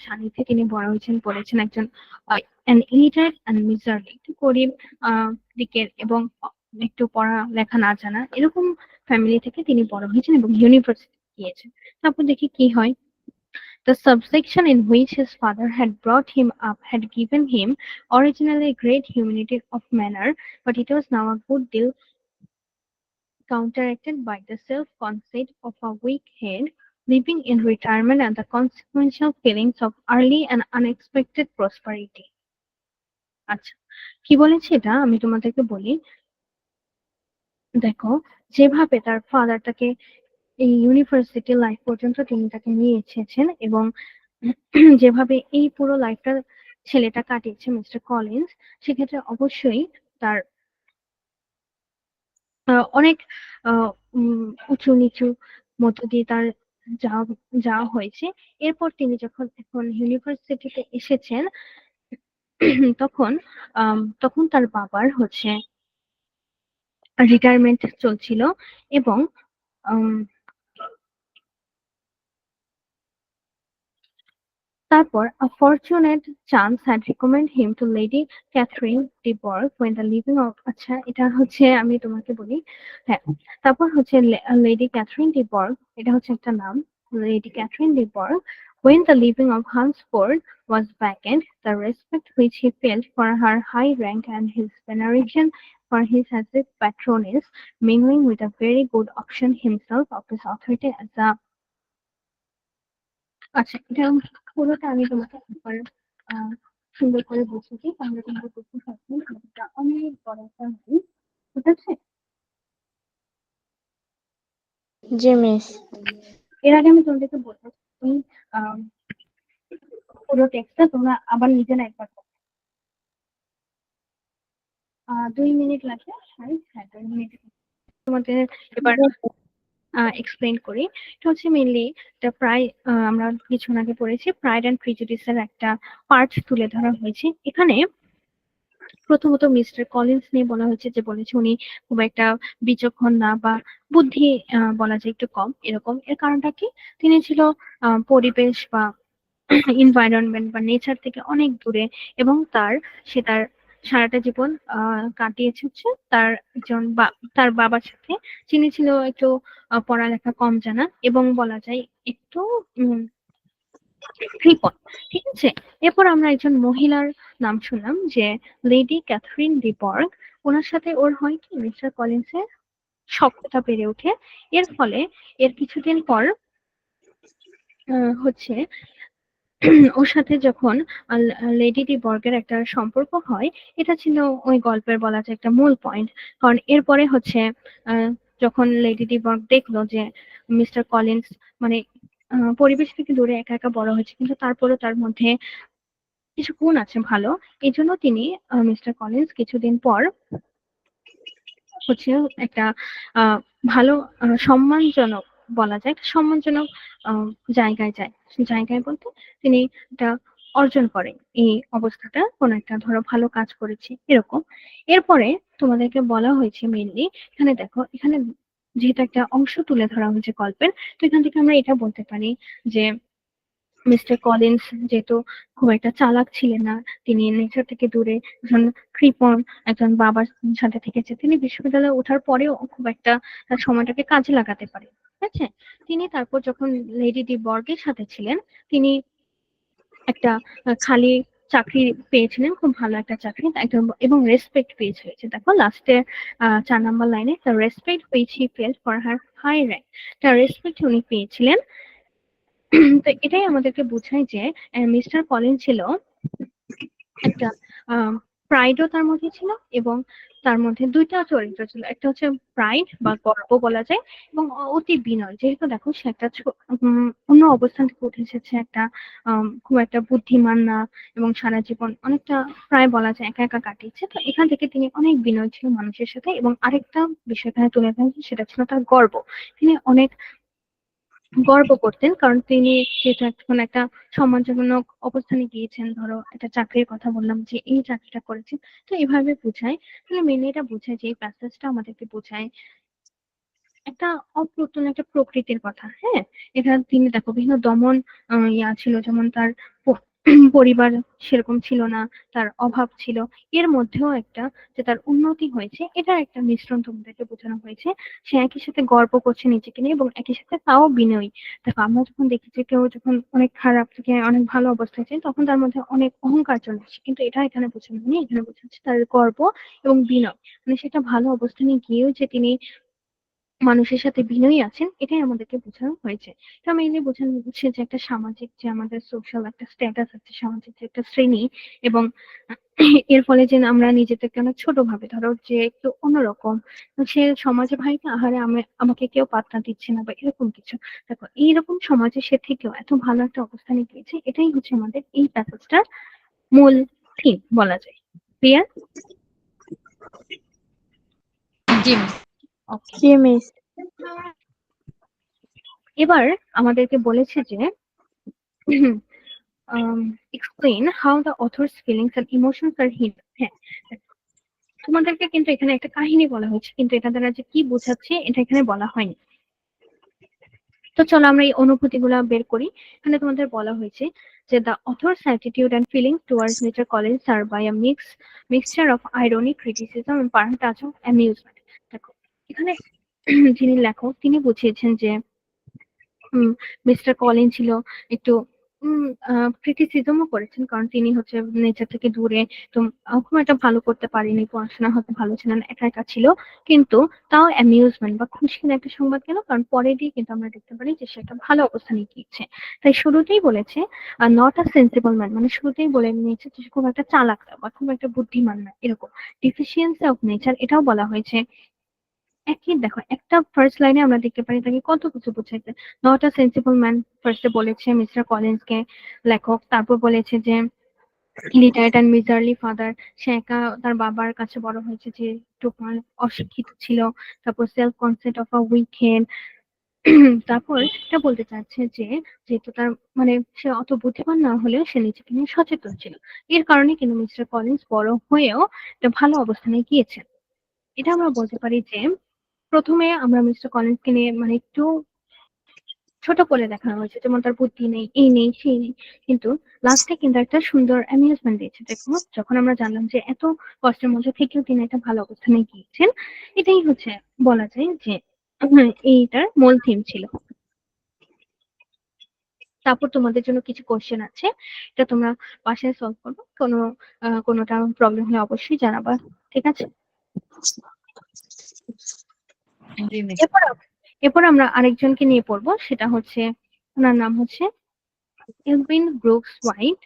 সান্নিধ্যে তিনি বড় হয়েছেন, পড়েছেন একজন ইলিটারেট এন্ড মিজারলি, একটু গরিব দিকের এবং একটু পড়া লেখা না জানা এরকম ফ্যামিলি থেকে তিনি বড় হয়েছেন এবং ইউনিভার্সিটি গিয়েছেন। তারপর দেখি কি হয়। The subsection in which his father had brought him up had given him originally great humility of manner, but it was now a good deal counteracted by the self-conceit of a weak head, living in retirement and the consequential feelings of early and unexpected prosperity. আচ্ছা, কি বলেছে এটা আমি তোমাদেরকে বলি। দেখো, যেভাবে তার ফাদার তাকে এই ইউনিভার্সিটি লাইফ পর্যন্ত তিনি তাকে নিয়ে এসেছেন, এবং যেভাবে এই পুরো লাইফটা ছেলেটা কাটিয়েছে মিস্টার কলিন্স, সেক্ষেত্রে অবশ্যই তার অনেক উঁচু নিচু মধ্য দিয়ে তার যাওয়া যাওয়া হয়েছে। এরপর তিনি যখন এখন ইউনিভার্সিটিতে এসেছেন, তখন তখন তার বাবার হচ্ছে রিটায়ারমেন্ট চলছিল, এবং তারপর a fortunate chance had recommended him to Lady Catherine de Bourgh when the living of, আচ্ছা এটা হচ্ছে আমি তোমাকে বলি, হ্যাঁ, তারপর হচ্ছে লেডি ক্যাথরিন ডি বর্গ, এটা হচ্ছে একটা নাম, লেডি ক্যাথরিন ডি বর্গ, when the living of Hunsford was vacant, the respect which he felt for her high rank and his veneration for his as a patroness, mingling with a very good option himself of his authority as a, আচ্ছা এটা পুরোটা আমি তোমাকে একবার সুন্দর করে বুঝিয়েছি, তাহলে তোমাকে বুঝতে পারছি এটা অনেক বড় একটা লাইন। ঠিক আছে, জি মিস। এর আগে আমি তোমাদেরকে বলতে তুমি পুরো টেক্সটটা তোমরা আবার নিজেরা একবার 2 মিনিট লাগবে, হ্যাঁ 2 মিনিট তোমাদের এবার এক্সপ্লেইন করি। এটা হচ্ছে মেইনলি এটা প্রায় আমরা কিছুক্ষণ আগে পড়েছি, প্রাইড অ্যান্ড প্রিজুডিসের একটা পার্ট তুলে ধরা হয়েছে এখানে। প্রথমত মিস্টার কলিন্স নিয়ে বলা হয়েছে, যে বলেছে উনি খুব একটা বিচক্ষণ না, বা বুদ্ধি বলা যায় একটু কম এরকম। এর কারণটা কি, তিনি ছিল পরিবেশ বা এনভায়রনমেন্ট বা নেচার থেকে অনেক দূরে, এবং সে তার সারাটা জীবন কাটিয়েছে হচ্ছে তার একজন তার বাবার সাথে, যিনি ছিল একটু পড়ালেখা কম জানা এবং বলা যায় একটু কৃপণ। ঠিক আছে? এরপর আমরা একজন মহিলার নাম শুনলাম যে লেডি ক্যাথরিন ডিবর্গ। ওনার সাথে ওর হয় কি মিস্টার কলিন্সের সখ্যতা বেড়ে ওঠে। এর ফলে এর কিছুদিন পর হচ্ছে ওর সাথে যখন লেডি ডি বর্গের একটা সম্পর্ক হয়, এটা ছিল ওই গল্পের বলা যায় একটা মূল পয়েন্ট। কারণ এরপরে হচ্ছে আহ, যখন লেডি ডি বর্গ দেখলো যে মিস্টার কলিন্স মানে পরিবেশ থেকে দূরে একা একা বড় হয়েছে, কিন্তু তারপরেও তার মধ্যে কিছু গুণ আছে ভালো। এই জন্য তিনি মিস্টার কলিন্স কিছুদিন পর হচ্ছে একটা আহ ভালো সম্মানজনক বলা যায় একটা সম্মানজনক আহ, জায়গায় যায়। সেই জায়গায় বলতে তিনি এটা অর্জন করেন এই অবস্থাটা, কোন একটা ধরো ভালো কাজ করেছি এরকম। এরপরে তোমাদেরকে বলা হয়েছে মেইনলি, এখানে দেখো এখানে যেহেতু একটা অংশ তুলে ধরা হয়েছে গল্পের, তো এখান থেকে আমরা এটা বলতে পারি যে মিস্টার কলিন্স যেহেতু খুব একটা চালাক ছিলেন না, তিনি নেচার থেকে দূরে একজন কৃপণ একজন বাবার সাথে থেকেছে, তিনি বিশ্ববিদ্যালয়ে ওঠার পরেও খুব একটা তার সময়টাকে কাজে লাগাতে পারে। ঠিক আছে? তিনি তারপর যখন লেডি ডি বর্গের সাথে ছিলেন, তিনি একটা খালি চাকরি পেয়েছিলেন, খুব ভালো একটা চাকরি একদম, এবং রেসপেক্ট পেয়েছে। দেখো লাস্টে 4 নম্বর লাইনে the respect which he felt for her high rank, তার রেসপেক্ট উনি পেয়েছিলেন। তো এটাই আমাদেরকে বোঝায় যে মিস্টার কলিন ছিল একটা প্রাইডও তার মধ্যে ছিল, এবং তার মধ্যে দুইটা চরিত্র ছিল, একটা হচ্ছে প্রাইড বা গর্ব বলা যায়, এবং অতি বিনয়। যেহেতু দেখো সে একটা অন্য অবস্থান থেকে উঠে এসেছে, একটা খুব একটা বুদ্ধিমান না, এবং সারা জীবন অনেকটা প্রায় বলা যায় একা একা কাটিয়েছে, তো এখান থেকে তিনি অনেক বিনয় ছিল মানুষের সাথে। এবং আরেকটা বিষয় এখানে তুলে ধরেন সেটা ছিল তার গর্ব। তিনি অনেক গর্ব করতেন, কারণ তিনি যেহেতু এখন একটা সম্মানজনক অবস্থানে গিয়েছেন, ধরো একটা চাকরির কথা বললাম যে এই চাকরিটা করেছেন। তো এভাবে বোঝায়, তাহলে মেনলি এটা বোঝায় যে এই প্যাসেজটা আমাদেরকে বোঝায় একটা অপ্রতুল একটা প্রকৃতির কথা। হ্যাঁ, এখানে তিনি দেখো বিভিন্ন দমন ছিল, যেমন তার পরিবার সেরকম ছিল না, তার অভাব ছিল, এর মধ্যেও একটা যে তার উন্নতি হয়েছে, এটা একটা মিশ্রণ তোমাদেরকে বোঝানো হয়েছে। সে একই সাথে গর্ব করছে নিজেকে নিয়ে, এবং একই সাথে তাও বিনয়ী। দেখো আমরা যখন দেখি যে কেউ যখন অনেক খারাপ থেকে অনেক ভালো অবস্থায় যায়, তখন তার মধ্যে অনেক অহংকার চলে আসে, কিন্তু এটা এখানে বোঝানো হয়নি। এখানে বোঝাচ্ছে তার গর্ব এবং বিনয়, মানে সেটা ভালো অবস্থানে গিয়েও যে তিনি মানুষের সাথে বিনয়ী আছেন, এটাই আমাদেরকে বোঝানো হয়েছে। এটা মেইনলি বোঝানো হচ্ছে যে একটা সামাজিক যে আমাদের সোশ্যাল একটা স্ট্যাটাস আছে, সামাজিক যে একটা শ্রেণী, এবং এর ফলে যে আমরা নিজেদেরকে অনেক ছোট ভাবে, ধরো যে একটু অন্যরকম, সে সমাজে ভাই না, আহারে আমাকে কেউ পাত্তা দিচ্ছে না বা এরকম কিছু। দেখো এইরকম সমাজে সে থেকেও এত ভালো একটা অবস্থানে গিয়েছে, এটাই হচ্ছে আমাদের এই প্যাসেজটার মূল থিম বলা যায়। ক্লিয়ার? জি ওকে। জি মিস। এবার আমাদেরকে বলেছে যে explain how the author's feelings and emotions are hidden. হ্যাঁ, তোমাদেরকে কিন্তু এখানে একটা কাহিনী বলা হয়েছে, কিন্তু এটা দ্বারা যে কি বোঝাচ্ছে এটা এখানে বলা হয়নি। তো চলো আমরা এই অনুভূতিগুলো বের করি। এখানে তোমাদের বলা হয়েছে যে the author's attitude and feelings towards Mr. Collins are by a mixture of irony, criticism and perhaps touch of amusement. দেখো এখানে যিনি লেখক তিনি বুঝিয়েছেন যে মিস্টার কলিন ছিল একটু ক্রিটিসিজমও করেছেন, কারণ তিনি হচ্ছে নেচার থেকে দূরে, তো খুব একটা ভালো করতে পারেনি, পড়াশোনা হতে ভালো ছিল না, একা একা ছিল। কিন্তু তাও অ্যামিউজমেন্ট বা খুশির একটা সংবাদ কেন, কারণ পরে দিয়ে কিন্তু আমরা দেখতে পারি যে সে একটা ভালো অবস্থানে গিয়েছে। তাই শুরুতেই বলেছে নট আ সেন্সিবল ম্যান, মানে শুরুতেই বলে নিয়েছে যে সে খুব একটা চালাক না বা খুব একটা বুদ্ধিমান না এরকম। ডিফিসিয়েন্সি অফ নেচার এটাও বলা হয়েছে। একই দেখো একটা ফার্স্ট লাইনে আমরা দেখতে পারি তাকে কত কিছু বুঝাইছে। নট আ সেন্সিবল ম্যান ফার্স্টে বলেছে মিস্টার কলিন্স কে লেখক, তারপর বলেছে যে ইলিটারেট অ্যান্ড মিজারলি ফাদার, সে একা তার বাবার কাছে বড় হয়েছে যে একটু অশিক্ষিত ছিল। তারপর self concept of a weekend. তারপর এটা বলতে চাচ্ছে যে যেহেতু তার মানে সে অত বুদ্ধিমান না হলেও সে নিজেকে নিয়ে সচেতন ছিল, এর কারণে কিন্তু মিস্টার কলিন্স বড় হয়েও একটা ভালো অবস্থানে গিয়েছেন। এটা আমরা বলতে পারি যে প্রথমে আমরা মিস্টার কলিন্সকে নিয়ে মানে একটু ছোট করে দেখানো হয়েছে, যেমন তার বুদ্ধি নেই, এই নেই, সেই নেই। কিন্তু লাস্টে কিন্তু একটা সুন্দর অ্যামিউজমেন্ট দিয়েছে। দেখো, যখন আমরা জানলাম যে এত কষ্টের মধ্যে থেকেও তিনি একটা ভালো অবস্থানে গিয়েছেন, এটাই হচ্ছে বলা যায় যে এইটার মূল থিম ছিল। তারপর তোমাদের জন্য কিছু কোশ্চেন আছে, এটা তোমরা বাসায় সলভ করবে। কোনোটা প্রবলেম হলে অবশ্যই জানাবা, ঠিক আছে? জি মিস। এরপর এরপর আমরা আরেকজনকে নিয়ে পড়বো, সেটা হচ্ছে, ওনার নাম হচ্ছে এলভিন ব্রুকস হোয়াইট।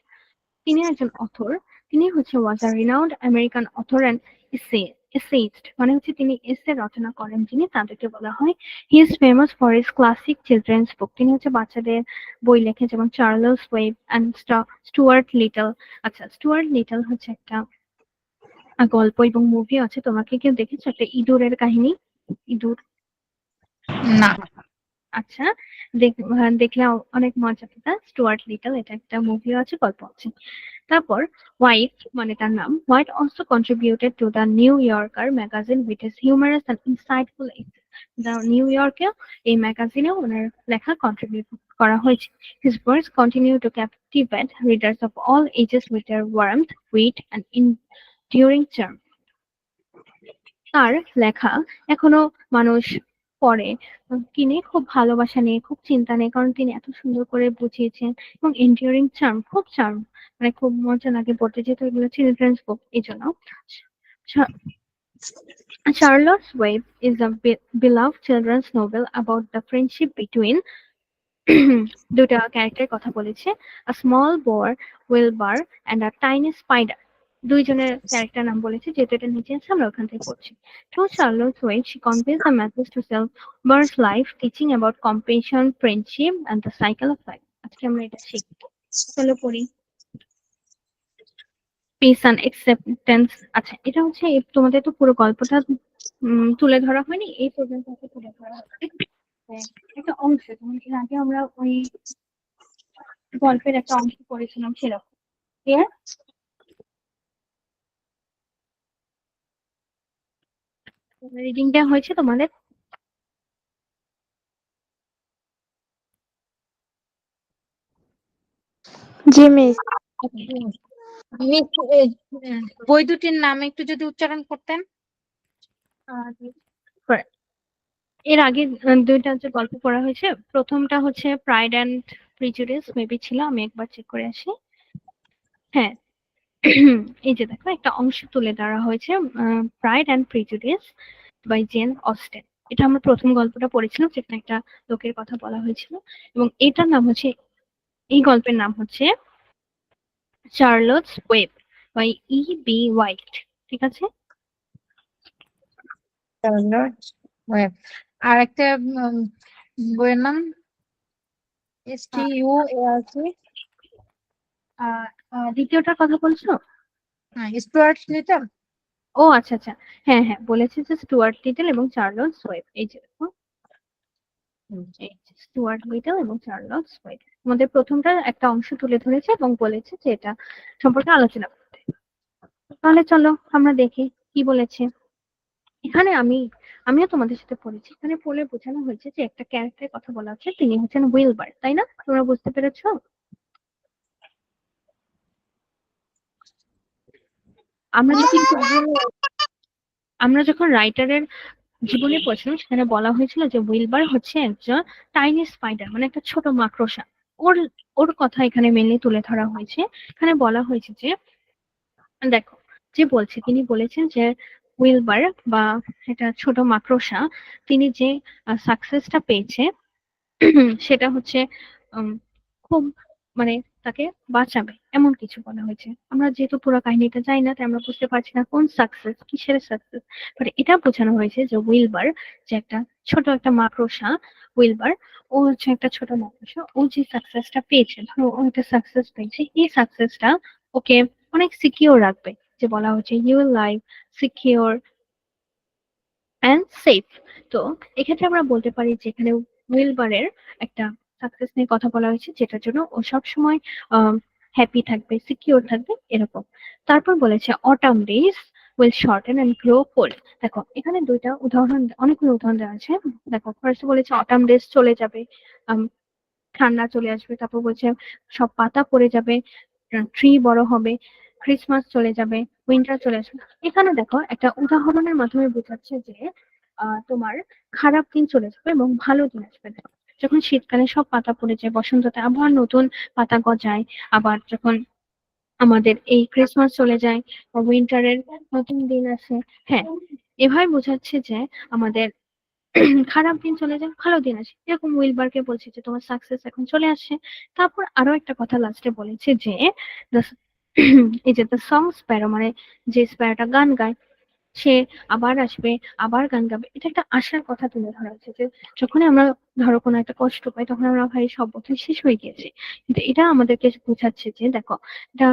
তিনি একজন অথর। তিনি হচ্ছে was a renowned American author and essayist, মানে হচ্ছে তিনি এসে রচনা করেন যিনি, তাদেরকে বলা হয়। He is famous for his classic children's book. তিনি হচ্ছে বাচ্চাদের বই লেখেন, যেমন Charles web and Stuart Little. আচ্ছা, স্টুয়ার্ট লিটল হচ্ছে একটা গল্প এবং মুভি আছে। তোমাকে কেউ দেখেছো একটা ইঁদুরের কাহিনী? ইঁদুর, না। আচ্ছা, দেখলে অনেক মজা পেতা। স্টুয়ার্ট লিটল, এটা একটা মুভিও আছে, গল্প আছে। তারপর হোয়াইট, মানে তার নাম, White also contributed to the New Yorker magazine with his humorous and insightful essay. The New ইয়র্কে এই ম্যাগাজিনে ওনার লেখা কন্ট্রিবিউট করা হয়েছে। His works continue to captivate readers of all ages with their warmth, wit and enduring charm. তার লেখা এখনো মানুষ পড়ে, কিনে, খুব ভালোবাসা নিয়ে, খুব চিন্তা নেই, কারণ তিনি এত সুন্দর করে বুঝিয়েছেন। এবং এন্ডিউরিং চার্ম, খুব চার্ম, মানে খুব মজা লাগে পড়তে, যেহেতু এগুলো চিলড্রেন্স বুক, এই জন্য। Charlotte's Web is a beloved children's novel about the friendship between দুটা ক্যারেক্টার কথা বলেছে, a small boar Wilbur and a tiny spider। দুইজনের ক্যারেক্টার নাম বলেছে, যেহেতু এটা নিচে আছে আমরা ওখান থেকে পড়ছি। Through Charlotte's Web, she conveys the message to Silver's life, teaching about compassion, friendship, and the cycle of life। আজকে আমরা এটা শিখব, চলো পড়ি। Piece and acceptance. আচ্ছা, এটা হচ্ছে তোমাদের তো পুরো গল্পটা তুলে ধরা হয়নি, এই পর্যন্ত তুলে ধরা হচ্ছে একটা অংশ। যেমন এর আগে আমরা ওই গল্পের একটা অংশ পড়েছিলাম, সেরকম। ক্লিয়ার? রিডিংটা হয়েছে তোমাদের? জি মিস। মিস, বই দুটির নাম একটু যদি উচ্চারণ করতেন। এর আগে দুইটা যে গল্প পড়া হয়েছে, প্রথমটা হচ্ছে প্রাইড অ্যান্ড প্রিজুডিস মেবি ছিল, আমি একবার চেক করে আসি। হ্যাঁ, এই যে দেখো একটা অংশ তুলে ধরা হয়েছে, Pride and Prejudice by Jane Austen. এটা আমরা প্রথম গল্পটা পড়েছিলাম, যেখানে একটা লোকের কথা বলা হয়েছিল। এবং এটার নাম হচ্ছে, এই গল্পের নাম হচ্ছে চার্লটস ওয়েব বাই বি হোয়াইট, ঠিক আছে? আর একটা বইয়ের নাম STUART, দ্বিতীয়টার কথা বলছো? Stewart little. ও আচ্ছা আচ্ছা, হ্যাঁ হ্যাঁ, বলেছে যে স্টুয়ার্ট লিটল এবং চার্লটস ওয়েব। এই যে দেখো, স্টুয়ার্ট লিটল এবং চার্লটস ওয়েব আমাদের প্রথমটা একটা অংশ তুলে ধরেছে এবং বলেছে যে এটা সম্পর্কে আলোচনা করতে। তাহলে চলো আমরা দেখি কি বলেছে। এখানে আমিও তোমাদের সাথে পড়েছি, এখানে পড়লে বোঝানো হয়েছে যে একটা ক্যারেক্টারের কথা বলা হচ্ছে, তিনি হচ্ছেন উইলবার, তাই না? তোমরা বুঝতে পেরেছো? আমরা যখন রাইটারের জীবনে পড়ছিলাম, সেখানে বলা হয়েছিল যে উইলবার হচ্ছে একজন টাইনি স্পাইডার, মানে একটা ছোট মাকড়সা। ওর ওর কথা এখানে মেনলি তুলে ধরা হয়েছে। এখানে বলা হয়েছে যে, দেখো, যে বলছে, তিনি বলেছেন যে উইলবার বা এটা ছোট মাকড়সা, তিনি যে সাকসেসটা পেয়েছে সেটা হচ্ছে খুব, মানে তাকে বাঁচাবে এমন কিছু বলা হয়েছে। আমরা যেহেতু পুরো কাহিনীটা জানি না, তাই আমরা বুঝতে পারছি না কোন সাকসেস, কিসের সাকসেস। বাট এটা বোঝানো হয়েছে যে উইলবার যে একটা ছোট একটা মাকড়সা, উইলবার ও হচ্ছে একটা ছোট মাকড়সা, ও যে সাকসেসটা পেয়েছে, ধরো ও একটা সাকসেস পেয়েছে, এই সাকসেসটা ওকে অনেক সিকিউর রাখবে। যে বলা হচ্ছে you life secure and safe. তো এক্ষেত্রে আমরা বলতে পারি যে এখানে উইলবারের একটা সাকসেস নিয়ে কথা বলা হয়েছে, যেটার জন্য ও সবসময় হ্যাপি থাকবে, সিকিউর থাকবে, এরকম। তারপর বলেছে autumn days will shorten and grow cold. দেখো এখানে দুইটা উদাহরণ, অনেকগুলো উদাহরণ দেওয়া আছে। দেখো ফার্স্ট বলেছে অটাম ডেজ চলে যাবে, ঠান্ডা চলে আসবে, তারপর বলছে সব পাতা পড়ে যাবে, ট্রি বড় হবে, ক্রিসমাস চলে যাবে, উইন্টার চলে আসবে। এখানে দেখো একটা উদাহরণের মাধ্যমে বোঝাচ্ছে যে তোমার খারাপ দিন চলে যাবে এবং ভালো দিন আসবে। দেখো, যখন শীতকালে সব পাতা পড়ে যায়, বসন্ততে আবার নতুন পাতা গজায়, আবার যখন আমাদের এই ক্রিসমাস চলে যায়, উইন্টারের নতুন দিন আসে। হ্যাঁ, এভাবে বোঝাচ্ছে যে আমাদের খারাপ দিন চলে যায়, ভালো দিন আসে। এরকম উইলবারকে বলছে যে তোমার সাকসেস এখন চলে আসছে। তারপর আরো একটা কথা লাস্টে বলেছে যে the- এই যে দ্য সং স্প্যারো, মানে যে স্প্যারোটা গান গায়, সে আবার আসবে, আবার গান গাবে। এটা একটা আশার কথা তুলে ধরা হচ্ছে যে যখনই আমরা ধরো কোনো একটা কষ্ট পাই, তখন আমরা ভাই সব বোধ হয় শেষ হয়ে গিয়েছে, কিন্তু এটা আমাদেরকে বোঝাচ্ছে যে দেখো, এটা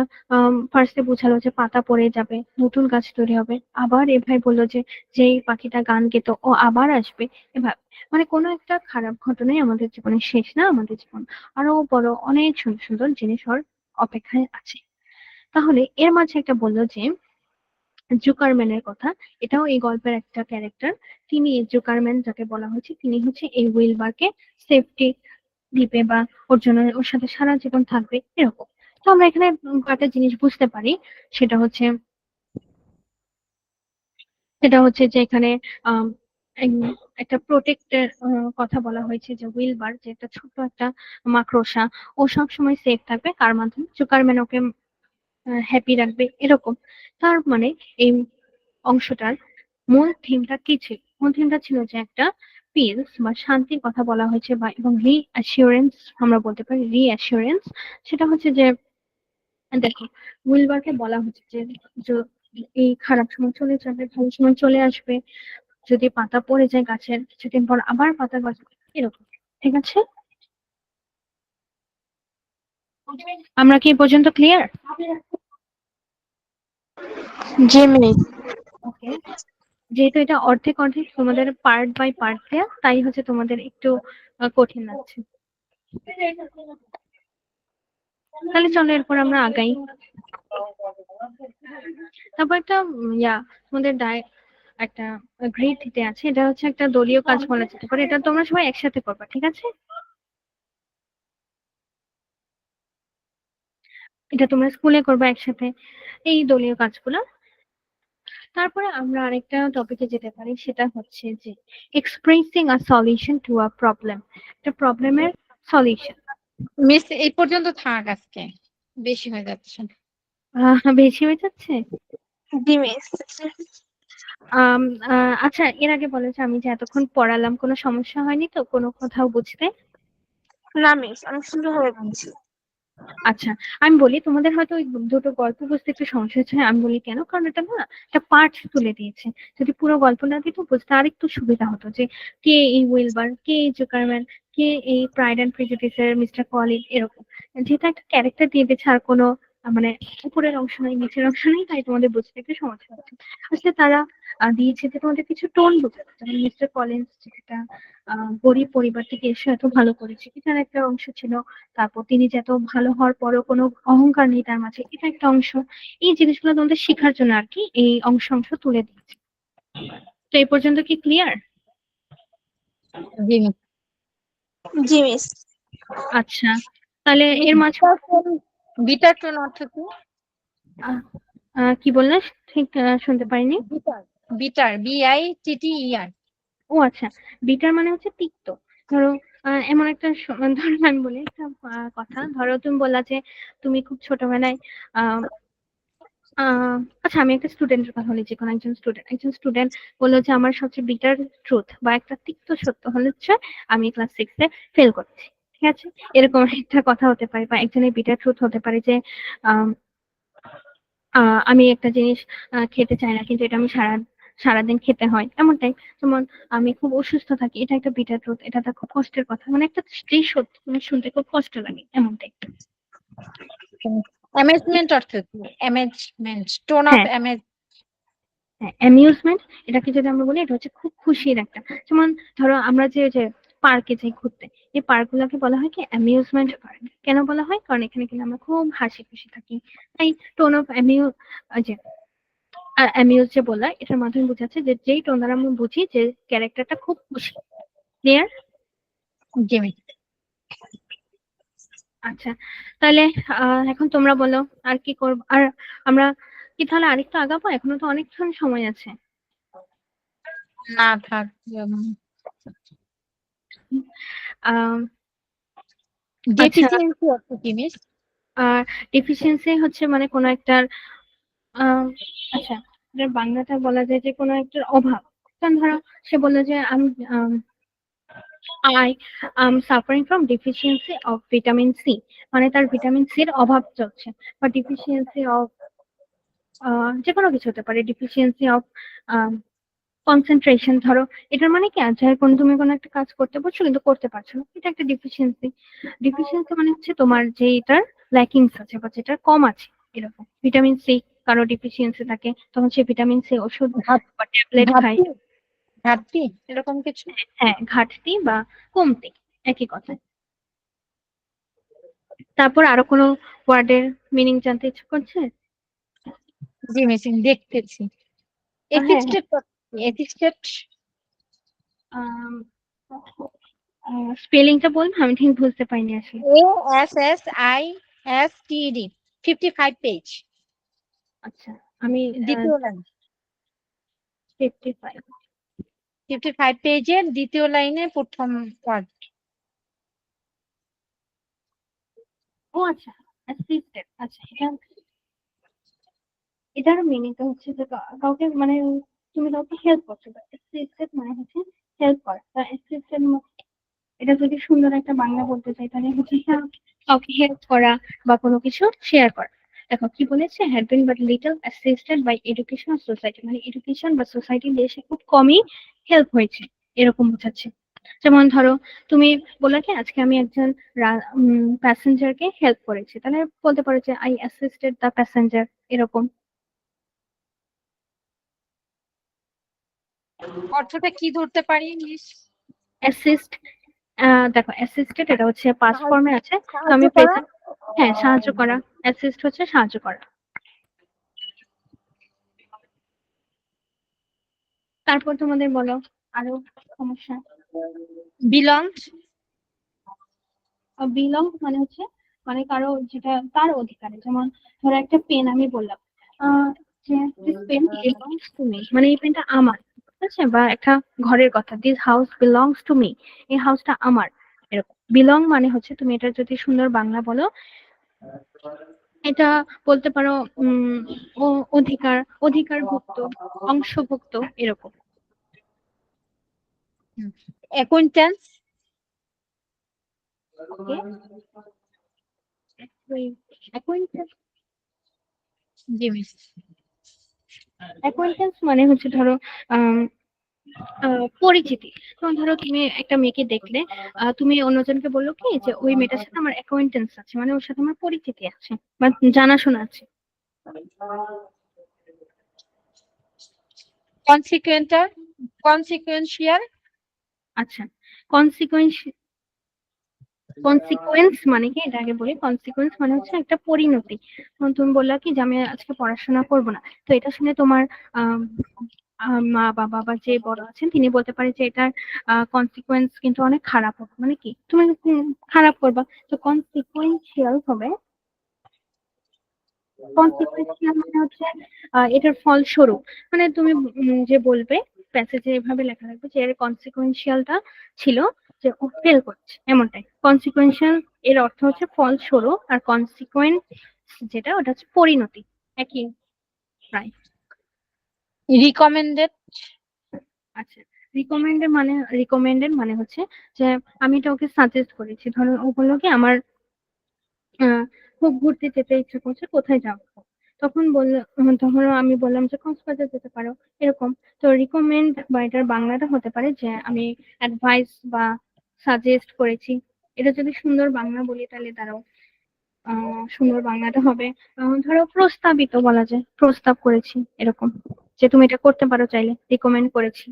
ফার্স্টে বোঝালো যে পাতা পড়ে যাবে, নতুন গাছ তৈরি হবে, আবার এ ভাই বললো যে যেই পাখিটা গান গেতো ও আবার আসবে। এভাবে মানে কোনো একটা খারাপ ঘটনাই আমাদের জীবনে শেষ না, আমাদের জীবন আরো বড় অনেক সুন্দর সুন্দর জিনিস হওয়ার অপেক্ষায় আছে। তাহলে এর মাঝে একটা বললো যে জুকারম্যানের কথা, এটাও এই গল্পের একটা ক্যারেক্টার। তিনি জুকারম্যান যাকে বলা হয়েছে, তিনি হচ্ছে এই উইলবারকে সেফটি দিবে বা ওর জন্য ওর সাথে সারা জীবন থাকবে এরকম। তো আমরা এখানে কয়েকটা জিনিস বুঝতে পারি। সেটা হচ্ছে সেটা হচ্ছে যে এখানে আম, একটা প্রোটেক্টের কথা বলা হয়েছে, যে উইলবার যে একটা ছোট একটা মাকড়সা, ও সব সময় সেফ থাকবে কার মাধ্যমে, জুকারম্যান ওকে হ্যাপি রাখবে এরকম। তার মানে এই অংশটার মূল থিমটা কি ছিল? মূল থিমটা ছিল যে একটা পিস বা শান্তির কথা বলা হয়েছে, বা এবং রিঅ্যাসিওরেন্স, আমরা বলতে পারি রিঅ্যাসিওরেন্স। সেটা হচ্ছে যে দেখো, উইলবারকে বলা হচ্ছে যে য- এই খারাপ সময় চলে যাবে, ভালো সময় চলে আসবে, যদি পাতা পড়ে যায় গাছের, কিছুদিন পর আবার পাতা গজাবে এরকম। ঠিক আছে, আমরা কি এ পর্যন্ত ক্লিয়ার? জি মিস। ওকে, যেহেতু এটা অর্ধেক অর্ধেক তোমাদের পার্ট বাই পার্ট দেয়া, তাই হচ্ছে তোমাদের একটু কঠিন লাগছে। তাহলে চলো এরপর আমরা আগাই। তারপর একটা তোমাদের একটা গ্রেড দিতে আছে, এটা হচ্ছে একটা দলীয় কাজ বলা যেতে পারে। এটা তোমরা সবাই একসাথে করবা, ঠিক আছে? এটা তোমরা স্কুলে করবা একসাথে, এই দলীয় কাজগুলো। তারপরে আমরা আরেকটা টপিকে যেতে পারি, সেটা হচ্ছে যে expressing a solution to a problem, একটা প্রবলেমের সলিউশন। মিস এই পর্যন্ত থাক আজকে, বেশি হয়ে যাচ্ছে। বেশি হয়ে যাচ্ছে। জি মিস। আম, আচ্ছা, এর আগে বলেছে আমি যে এতক্ষণ পড়ালাম, কোনো সমস্যা হয়নি তো কোনো কোথাও বুঝতে? না মিস, আমি সুন্দরভাবে বুঝছি। আচ্ছা, আমি বলি তোমাদের হয়তো ওই দুটো গল্প বুঝতে একটু সমস্যা হচ্ছে। আমি বলি কেন, কারণ এটা না একটা পার্ট তুলে দিয়েছে। যদি পুরো গল্প না দিত বুঝতে আর একটু সুবিধা হতো, যে কে এই উইলবার, কে এই জোকারম্যান, কে এই প্রাইড অ্যান্ড প্রেজুডিসের মিস্টার কলিন এরকম। যেহেতু একটা ক্যারেক্টার দিয়ে দিয়েছে, আর কোনো মানে উপরের অংশ নেই, নিচের অংশ নেই, তাই তোমাদের বুঝতে একটু সমস্যা হচ্ছে। আসলে তারা দিয়েছে যে তোমাদের কিছু টোন বোঝাতে, যেমন মিস্টার কলিন্স যেটা গরিব পরিবার থেকে এসে এত ভালো করেছে, এটার একটা অংশ ছিল। তারপর তিনি যে এত ভালো হওয়ার পরও কোনো অহংকার নেই তার মাঝে, এটা একটা অংশ। এই জিনিসগুলো তোমাদের শেখার জন্য আর কি এই অংশ অংশ তুলে দিয়েছে। তো এই পর্যন্ত কি ক্লিয়ার? জি মিস। জি মিস। আচ্ছা, তাহলে এর মাঝে বিটার টোন অর্থ কি? আহ, কি বললে ঠিক শুনতে পাইনি। Bitter, bitter BITTER। ও আচ্ছা, বিটার মানে হচ্ছে তিক্ত। ধরো এমন একটা ধরো আমি বলি একটা কথা। ধরো তুমি বললা যে তুমি খুব ছোটবেলায় আহ আচ্ছা, আমি একটা স্টুডেন্টের কথা বলি, যে কোনো একজন স্টুডেন্ট বললো যে আমার সবচেয়ে বিটার ট্রুথ বা একটা তিক্ত সত্য হলো হচ্ছে আমি ক্লাস 6-এ ফেল করেছি। ঠিক আছে, এরকম একটা কথা হতে পারে। বা একজনের বিটার ট্রুথ হতে পারে যে আম, আমি একটা জিনিস খেতে চাই না, কিন্তু এটা আমি সারাদিন খেতে হয়, এমনটাই। যেমন আমি খুব অসুস্থ থাকি, এটা একটা বিটার ট্রুথ, এটা তো খুব কষ্টের কথা, মানে একটা যেই সত্য মানে শুনতে খুব কষ্ট লাগে এমনটাই। অ্যামেজমেন্ট অর্থ কি? অ্যামেজমেন্ট, টোন অফ হ্যাঁ, অ্যামেজ। অ্যামিউজমেন্ট, এটাকে যদি আমরা বলি, এটা হচ্ছে খুব খুশির একটা। যেমন ধরো আমরা যে পার্কে যাই ঘুরতে, এই পার্ক গুলোকে বলা হয় কি অ্যামিউজমেন্ট পার্ক। কেন বলা হয়? কারণ এখানে কিন্তু আমরা খুব হাসি খুশি থাকি। তাই টোন অফ যে অ্যামিউজ যে বললা, এটার মাধ্যমে বোঝাচ্ছে যে যেই টোন দ্বারা আমরা বুঝি যে ক্যারেক্টারটা খুব খুশি। ক্লিয়ার? জি মিস। আচ্ছা, তাহলে এখন তোমরা বলো আর কি করবো। আর আমরা কি তাহলে আরেকটু আগাবো? এখনো তো অনেকক্ষণ সময় আছে। না থাক। আহ আচ্ছা, ডেফিসিয়েন্সি অর্থ কি মিস? আর ডেফিসিয়েন্সি হচ্ছে মানে কোনো একটার আহ আচ্ছা, এটার বাংলাটা বলা যায় যে কোনো একটার অভাব। কারণ ধরো সে বললো যে আমি I am suffering from deficiency of vitamin C, মানে তার ভিটামিন সির অভাব চলছে, বা ডেফিসিয়েন্সি অফ যে কোনো কিছু হতে পারে, ডেফিসিয়েন্সি অফ কনসেন্ট্রেশন। ধরো এটার মানে কি আছে, তুমি কোনো একটা কাজ করতে পারছো কিন্তু করতে পারছো না, এটা একটা ডেফিসিয়েন্সি। ডেফিসিয়েন্সি মানে হচ্ছে তোমার যে এটার ল্যাকিংস আছে বা যেটার কম আছে, এরকম। ভিটামিন সি কারো ডেফিসিয়েন্সি থাকে, তখন সে ভিটামিন সি ওষুধ ঘাট- বা ট্যাবলেট খায়। ঘাটতি ঘাটতি এরকম কিছু? হ্যাঁ, ঘাটতি বা কমতি, একই কথা। তারপর আরো কোনো ওয়ার্ডের মিনিং জানতে ইচ্ছে করছে? জি মিস দেখতেছি। হ্যাঁ, এফিক্সটেড এফিক্সটেড হ্যাঁ, স্পেলিংটা বলবো, আমি ঠিক বুঝতে পারিনি আসলে। ASSISTED 55 পেজ আচ্ছা, আমি দ্বিতীয় লাইন। 55। 55 পেজের দ্বিতীয় লাইনে প্রথম ওয়ার্ড। ও আচ্ছা, অ্যাসিস্টেড। আচ্ছা, এটার মিনিংটা হচ্ছে যে কাউকে মানে তুমি কাউকে হেল্প করছো। অ্যাসিস্টেড মানে হচ্ছে হেল্প করা। অ্যাসিস্টেড এটা যদি সুন্দর একটা বাংলা বলতে চাই তাহলে হচ্ছে কাউকে হেল্প করা বা কোনো কিছু শেয়ার করা। দেখো কি বলেছে, had been but little assisted by education society, মানে এডুকেশন বা সোসাইটি দেশে খুব কমই হেল্প হয়েছে, এরকম বোঝাচ্ছে। যেমন ধরো তুমি বললে কি আজকে আমি একজন প্যাসেঞ্জারকে হেল্প করেছি, তাহলে বলতে পারো যে আই অ্যাসিস্টেড দ্য প্যাসেঞ্জার, এরকম। অর্থটা কি ধরতে পারি মিস? অ্যাসিস্ট, দেখো অ্যাসিস্টেড এটা হচ্ছে পাস্ট ফর্মে আছে, তো সাহায্য আমি করা। প্রেজেন্ট। হ্যাঁ, সাহায্য করা। অ্যাসিস্ট হচ্ছে সাহায্য করা। তারপর তোমাদের বলো আরো সমস্যা। বিলংড বিলং মানে হচ্ছে মানে কারো যেটা তার অধিকারে। যেমন ধরো একটা পেন আমি বললাম যে this pen belongs to me, মানে এই পেনটা আমার, ঠিক আছে? বা একটা ঘরের কথা, this house belongs to me, এই হাউসটা আমার, এরকম। বিলং মানে হচ্ছে তুমি এটা যদি সুন্দর বাংলা বলো, এটা বলতে পারো অধিকার, অধিকারভুক্ত, অংশভুক্ত, এরকম। অ্যাকোয়েন্টেন্স। ওকে, অ্যাকোয়েন্টেন্স। জি মিস। অ্যাকোয়েন্টেন্স মানে হচ্ছে ধরো আম, পরিচিতি। যেমন ধরো তুমি একটা মেয়েকে দেখলে, তুমি অন্যজনকে বললো কি যে ওই মেয়েটার সাথে আমার অ্যাকোয়েন্টেন্স আছে, মানে ওর সাথে আমার পরিচিতি আছে বা জানাশোনা আছে। কনসিকুয়েন্টাল কনসিকুয়েন্সিয়াল। আচ্ছা, কনসিকুয়েন্স, কনসিকুয়েন্স মানে কি, এটা আগে বলি। কনসিকুয়েন্স মানে হচ্ছে একটা পরিণতি। যেমন তুমি বললা কি যে আমি আজকে পড়াশোনা করব না, তো এটা শুনে তোমার আম, মা বাবা বা যে বড় আছেন তিনি বলতে পারে যে এটার কনসিকুয়েন্স কিন্তু অনেক খারাপ হবে, মানে কি তুমি খারাপ করবা। তো কনসিকুয়েন্সিয়াল হবে। কনসিকুয়েন্সিয়াল মানে হচ্ছে এটার ফলস্বরূপ। মানে তুমি যে বলবে প্যাসেজে এভাবে লেখা থাকবে যে এর কনসিকুয়েন্সিয়ালটা ছিল যে ও ফেল করছে, এমনটাই। কনসিকুয়েন্সিয়াল এর অর্থ হচ্ছে ফলস্বরূপ, আর কনসিকুয়েন্স যেটা ওটা হচ্ছে পরিণতি, একই প্রায়। রিকমেন্ডেড। আচ্ছা, রিকমেন্ডেড মানে হচ্ছে যে আমি এটা ওকে সাজেস্ট করেছি। ধরো ও বললো কি আমার খুব ঘুরতে যেতে ইচ্ছে করছে, কোথায় যাবো? তখন বললো, তখন আমি বললাম যে কক্সবাজার যেতে পারো, এরকম। তো রিকমেন্ড বা এটার বাংলাটা হতে পারে যে আমি অ্যাডভাইস বা সাজেস্ট করেছি। এটা যদি সুন্দর বাংলা বলি তাহলে তারাও সুন্দর বাংলাটা হবে ধরো প্রস্তাবিত বলা যায়, প্রস্তাব করেছি, এরকম। যে তুমি এটা করতে পারো চাইলে, রিকমেন্ড করেছি।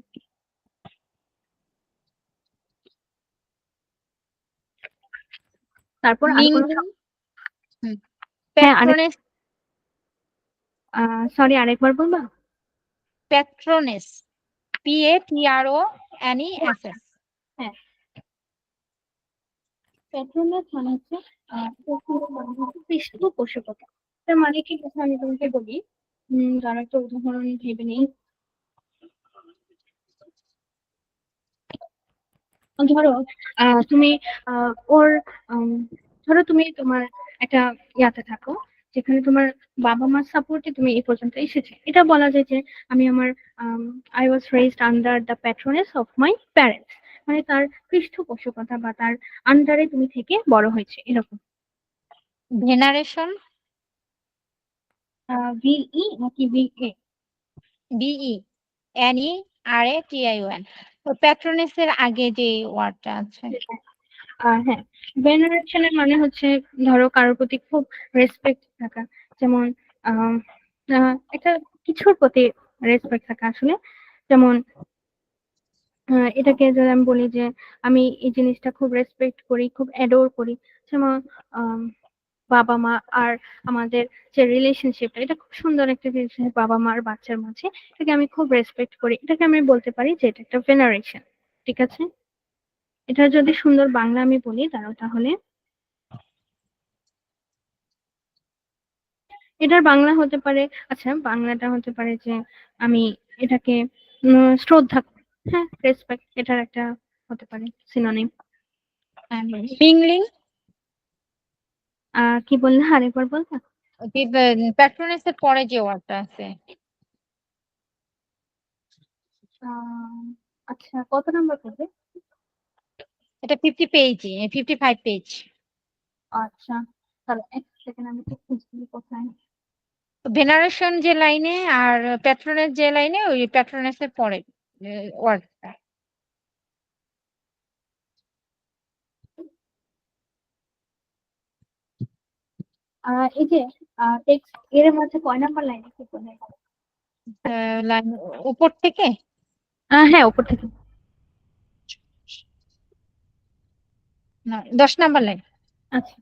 তারপর আর কোনো মিঙ্গল। হ্যাঁ, আরেক প্যাট্রনেস। সরি, আরেকবার বলবা? প্যাট্রনেস PATRONESS। হ্যাঁ, প্যাট্রোনাস মানে হচ্ছে এটা পুরো বাংলা হচ্ছে পৃষ্ঠপোষকতা। তার মানে কি বোঝায় আমি তোমাকে বলি। ধরো একটা উদাহরণ ভেবে নিই। ধরো তুমি ওর ধরো তুমি তোমার একটা ইয়াতে থাকো যেখানে তোমার বাবা মার সাপোর্টে তুমি এই পর্যন্ত এসেছে, এটা বলা যায় যে আমি আমার I was raised under the patroness of my parents, মানে তার পৃষ্ঠপোষকতা বা তার আন্ডারে তুমি থেকে বড় হয়েছে এরকম। ভেনারেশন, ভিই নাকি ভিএ? BE, NERATION। প্যাট্রনেস এর আগে যে ওয়ার্ডটা আছে। হ্যাঁ, ভেনারেশনের মানে হচ্ছে ধরো কারোর প্রতি খুব রেসপেক্ট থাকা, যেমন একটা কিছুর প্রতি রেসপেক্ট থাকা আসলে। যেমন এটাকে যদি আমি বলি যে আমি এই জিনিসটা খুব রেসপেক্ট করি, খুব অ্যাডোর করি, যেমন আম, বাবা মা আর আমাদের যে রিলেশনশিপটা, এটা খুব সুন্দর একটা রিলেশনশিপ বাবা মা আর বাচ্চার মাঝে, এটাকে আমি খুব রেসপেক্ট করি, এটাকে আমি বলতে পারি যে এটা একটা ভেনারেশন। ঠিক আছে, এটা যদি সুন্দর বাংলা আমি বলি তাহলে এটার বাংলা হতে পারে, আচ্ছা বাংলাটা হতে পারে যে আমি এটাকে শ্রদ্ধা করি। হ্যাঁ, রেসপেক্ট এটার একটা হতে পারে সিনোনিম। মিংলিং, কি বললে আরেকবার বলবা? প্যাট্রনেস এর পরে যে ওয়ার্ডটা আছে। আহ, আচ্ছা, কত নাম্বার পড়বে? এটা 50 পেজ, 55 পেজ। আচ্ছা, তাহলে এক সেকেন্ড আমি একটু খুঁজছি কোথায়। ভেনারেশন যে লাইনে আর প্যাট্রনেস যে লাইনে, ওই প্যাট্রনেস এর পরে ওয়ার্ডটা। এই যে টেক্সট এর মাঝে কয় নাম্বার লাইন কি বলে? লাইন উপর থেকে হ্যাঁ, উপর থেকে। না, 10 নাম্বার লাইন। আচ্ছা,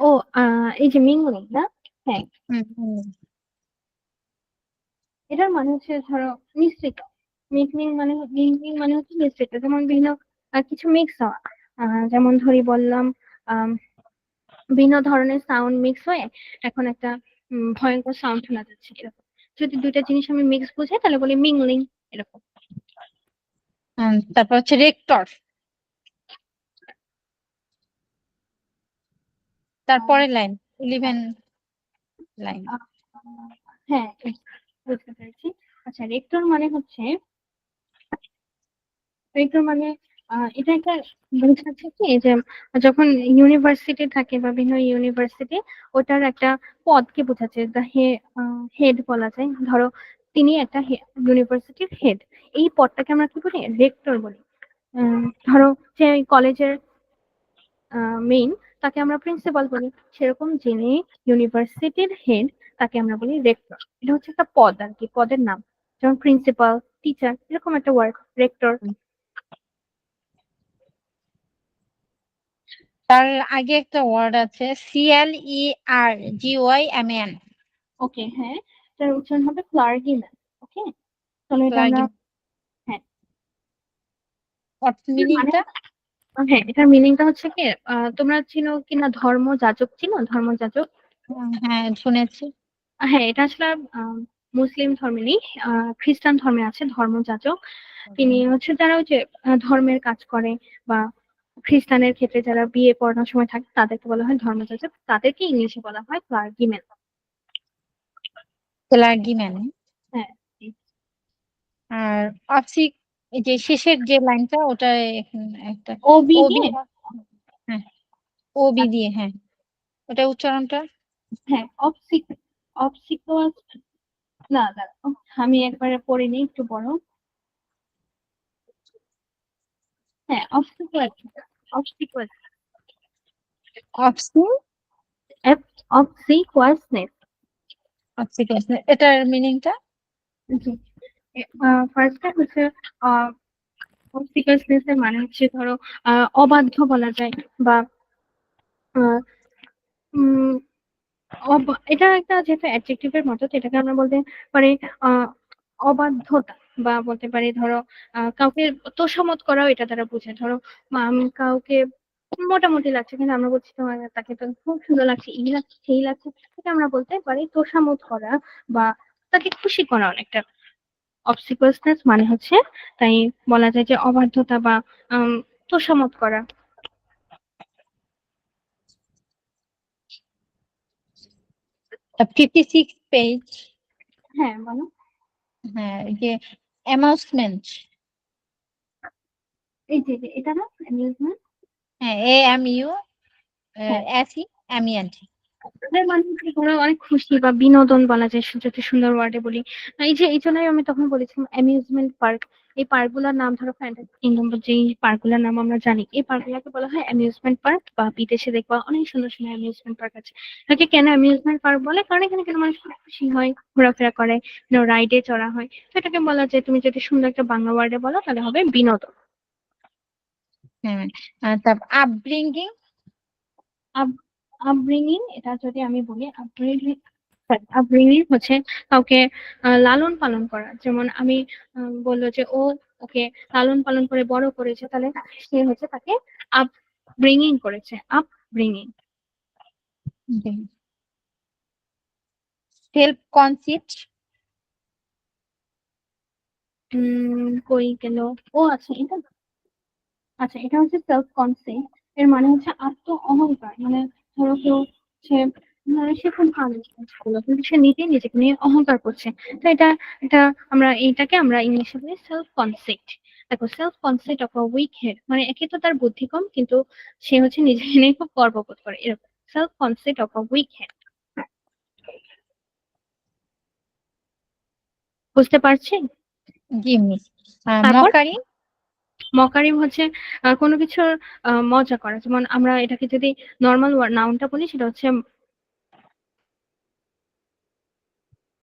ও এই যে মিংলিং না? হ্যাঁ, এটার মানে হচ্ছে ধরো মিশ্রিত। মিক্সিং মানে হচ্ছে মিশ্রিত, যেমন বিভিন্ন কিছু মিক্স হওয়া। যেমন ধরি বললাম আম, বিভিন্ন ধরনের সাউন্ড মিক্স হয়ে এখন একটা ভয়ঙ্কর সাউন্ড শোনা যাচ্ছে এরকম। যদি দুইটা জিনিস আমি মিক্স বুঝাই তাহলে বলি মিংলিং এরকম। তারপর হচ্ছে রেক্টর, তারপরে লাইন 11 লাইন। আহ, হ্যাঁ, বুঝতে পেরেছি। আচ্ছা, রেক্টর মানে হচ্ছে রেক্টর মানে এটা একটা বোঝাচ্ছে কি যে যখন ইউনিভার্সিটি থাকে বা বিভিন্ন ইউনিভার্সিটি, ওটার একটা পদকে বোঝাচ্ছে, দ্য হেড বলা যায়। ধরো তিনি একটা ইউনিভার্সিটির হেড, এই পদটাকে আমরা কি বলি? রেক্টর বলি। ধরো যে কলেজের মেইন, তাকে আমরা প্রিন্সিপাল বলি। সেরকম যিনি ইউনিভার্সিটির হেড তাকে আমরা বলি রেক্টর। এটা হচ্ছে একটা পদ আর কি, পদের নাম। যেমন প্রিন্সিপাল, টিচার, এরকম একটা ওয়ার্ড রেক্টর। তার আগে একটা ওয়ার্ড আছে, CLERGYMAN। ওকে, হ্যাঁ, এটার উচ্চারণ হবে ক্লার্গিম্যান। ওকে, তাহলে এটা আমরা, হ্যাঁ, এটার মানে, মিনিংটা হ্যাঁ, এটার মিনিংটা হচ্ছে কি তোমরা চিনো কিনা ধর্মযাজক? চিনো ধর্মযাজক? হ্যাঁ শুনেছি। হ্যাঁ, এটা আসলে মুসলিম ধর্মে নেই, খ্রিস্টান ধর্মে আছে ধর্মযাজক। তিনি হচ্ছে যারা ওই যে ধর্মের কাজ করে, বা খ্রিস্টানের ক্ষেত্রে যারা বিয়ে পড়ানোর সময় থাকে তাদেরকে বলা হয় ধর্মযাজক, তাদেরকে ইংলিশে বলা হয় ক্লার্গিম্যান। ক্লার্গিম্যান। হ্যাঁ, আর অপসিক, এই যে শেষের যে লাইনটা, ওটা একটা ওবি ওবি। দিয়ে। হ্যাঁ, ওবি দিয়ে, হ্যাঁ, ওটা উচ্চারণটা। হ্যাঁ, অবসিকুয়াস, না দাঁড়াও, আমি একবারে পড়িনি, একটু বড়। হ্যাঁ, অবসিকুয়াস, অবসিকুয়াস, অপসি অবসিকুয়াসনেস। অপসিকাস, এটার মিনিংটা। জি, ফার্স্টটা হচ্ছে অবসিকুয়াসনেস এর মানে হচ্ছে ধরো অবাধ্য বলা যায়, বা আহ, উম, এটা একটা যেহেতু অ্যাডজেক্টিভের মতো, তো এটাকে আমরা বলতে পারি আহ অবাধ্যতা, বা বলতে পারি ধরো কাউকে তোষামোদ করাও এটা দ্বারা বোঝায়। ধরো কাউকে মোটামুটি লাগছে কিন্তু আমরা বলছি তোমার তাকে তো খুব সুন্দর লাগছে, এই লাগছে সেই লাগছে, এটা আমরা বলতে পারি তোষামোদ করা বা তাকে খুশি করা অনেকটা। অবসিকুয়াসনেস মানে হচ্ছে তাই বলা যায় যে অবাধ্যতা বা তোষামোদ করা। 56 পেজ। হ্যাঁ বলো। হ্যাঁ, এই যে অ্যামাউসমেন্ট। এই যে এটা না অ্যামিউজমেন্ট। হ্যাঁ, AMU হ্যাঁ, SEMENT। তাদের মানে হচ্ছে ধরো অনেক খুশি বা বিনোদন বলা যায় যদি সুন্দর ওয়ার্ডে বলি। এই যে এই জন্যই আমি তখন বলেছিলাম অ্যামিউজমেন্ট পার্ক। এই পার্ক গুলার নাম ধরো ফ্যান্টাসি কিংডম বা যেই পার্ক গুলার নাম আমরা জানি, এই পার্ক গুলাকে বলা হয় অ্যামিউজমেন্ট পার্ক। বা বিদেশে দেখবা অনেক সুন্দর সুন্দর অ্যামিউজমেন্ট পার্ক আছে। এটাকে কেন অ্যামিউজমেন্ট পার্ক বলে? কারণ এখানে কিন্তু মানুষ খুব খুশি হয়, ঘোরাফেরা করে, রাইডে চড়া হয়। তো এটাকে বলা যায়, তুমি যদি সুন্দর একটা বাংলা ওয়ার্ডে বলো তাহলে হবে বিনোদন। হ্যাঁ, তারপর আপব্রিঙ্গিং। আপব্রিঙ্গিং, এটা যদি আমি বলি আপব্রিঙ্গিং হচ্ছে কাউকে লালন পালন করা। যেমন আমি বললো যে ও ওকে লালন পালন করে বড় করেছে, তাহলে সে হচ্ছে তাকে আপব্রিঙ্গিং করেছে। আপব্রিঙ্গিং। Self conceit. কই গেল? ও আচ্ছা, এটা হচ্ছে সেলফ কনসেপ্ট। এর মানে হচ্ছে আত্ম অহংকার। মানে ধরো কেউ সে সে খুব ভালো ছিল কিন্তু সে নিজেই নিজেকে নিয়ে অহংকার করছে। তো এটা এটাকে আমরা ইংলিশে বলি সেলফ কনসেপ্ট। দেখো, self concept of a weak head মানে একে তো তার বুদ্ধি কম কিন্তু সে হচ্ছে নিজেকে নিয়ে খুব গর্ববোধ করে, এরকম self concept of a weak head. বুঝতে পারছি? জি মিস। তারপর মকারি। মকারি হচ্ছে কোনো কিছুর মজা করা। যেমন আমরা এটাকে যদি নর্মাল নাউনটা বলি সেটা হচ্ছে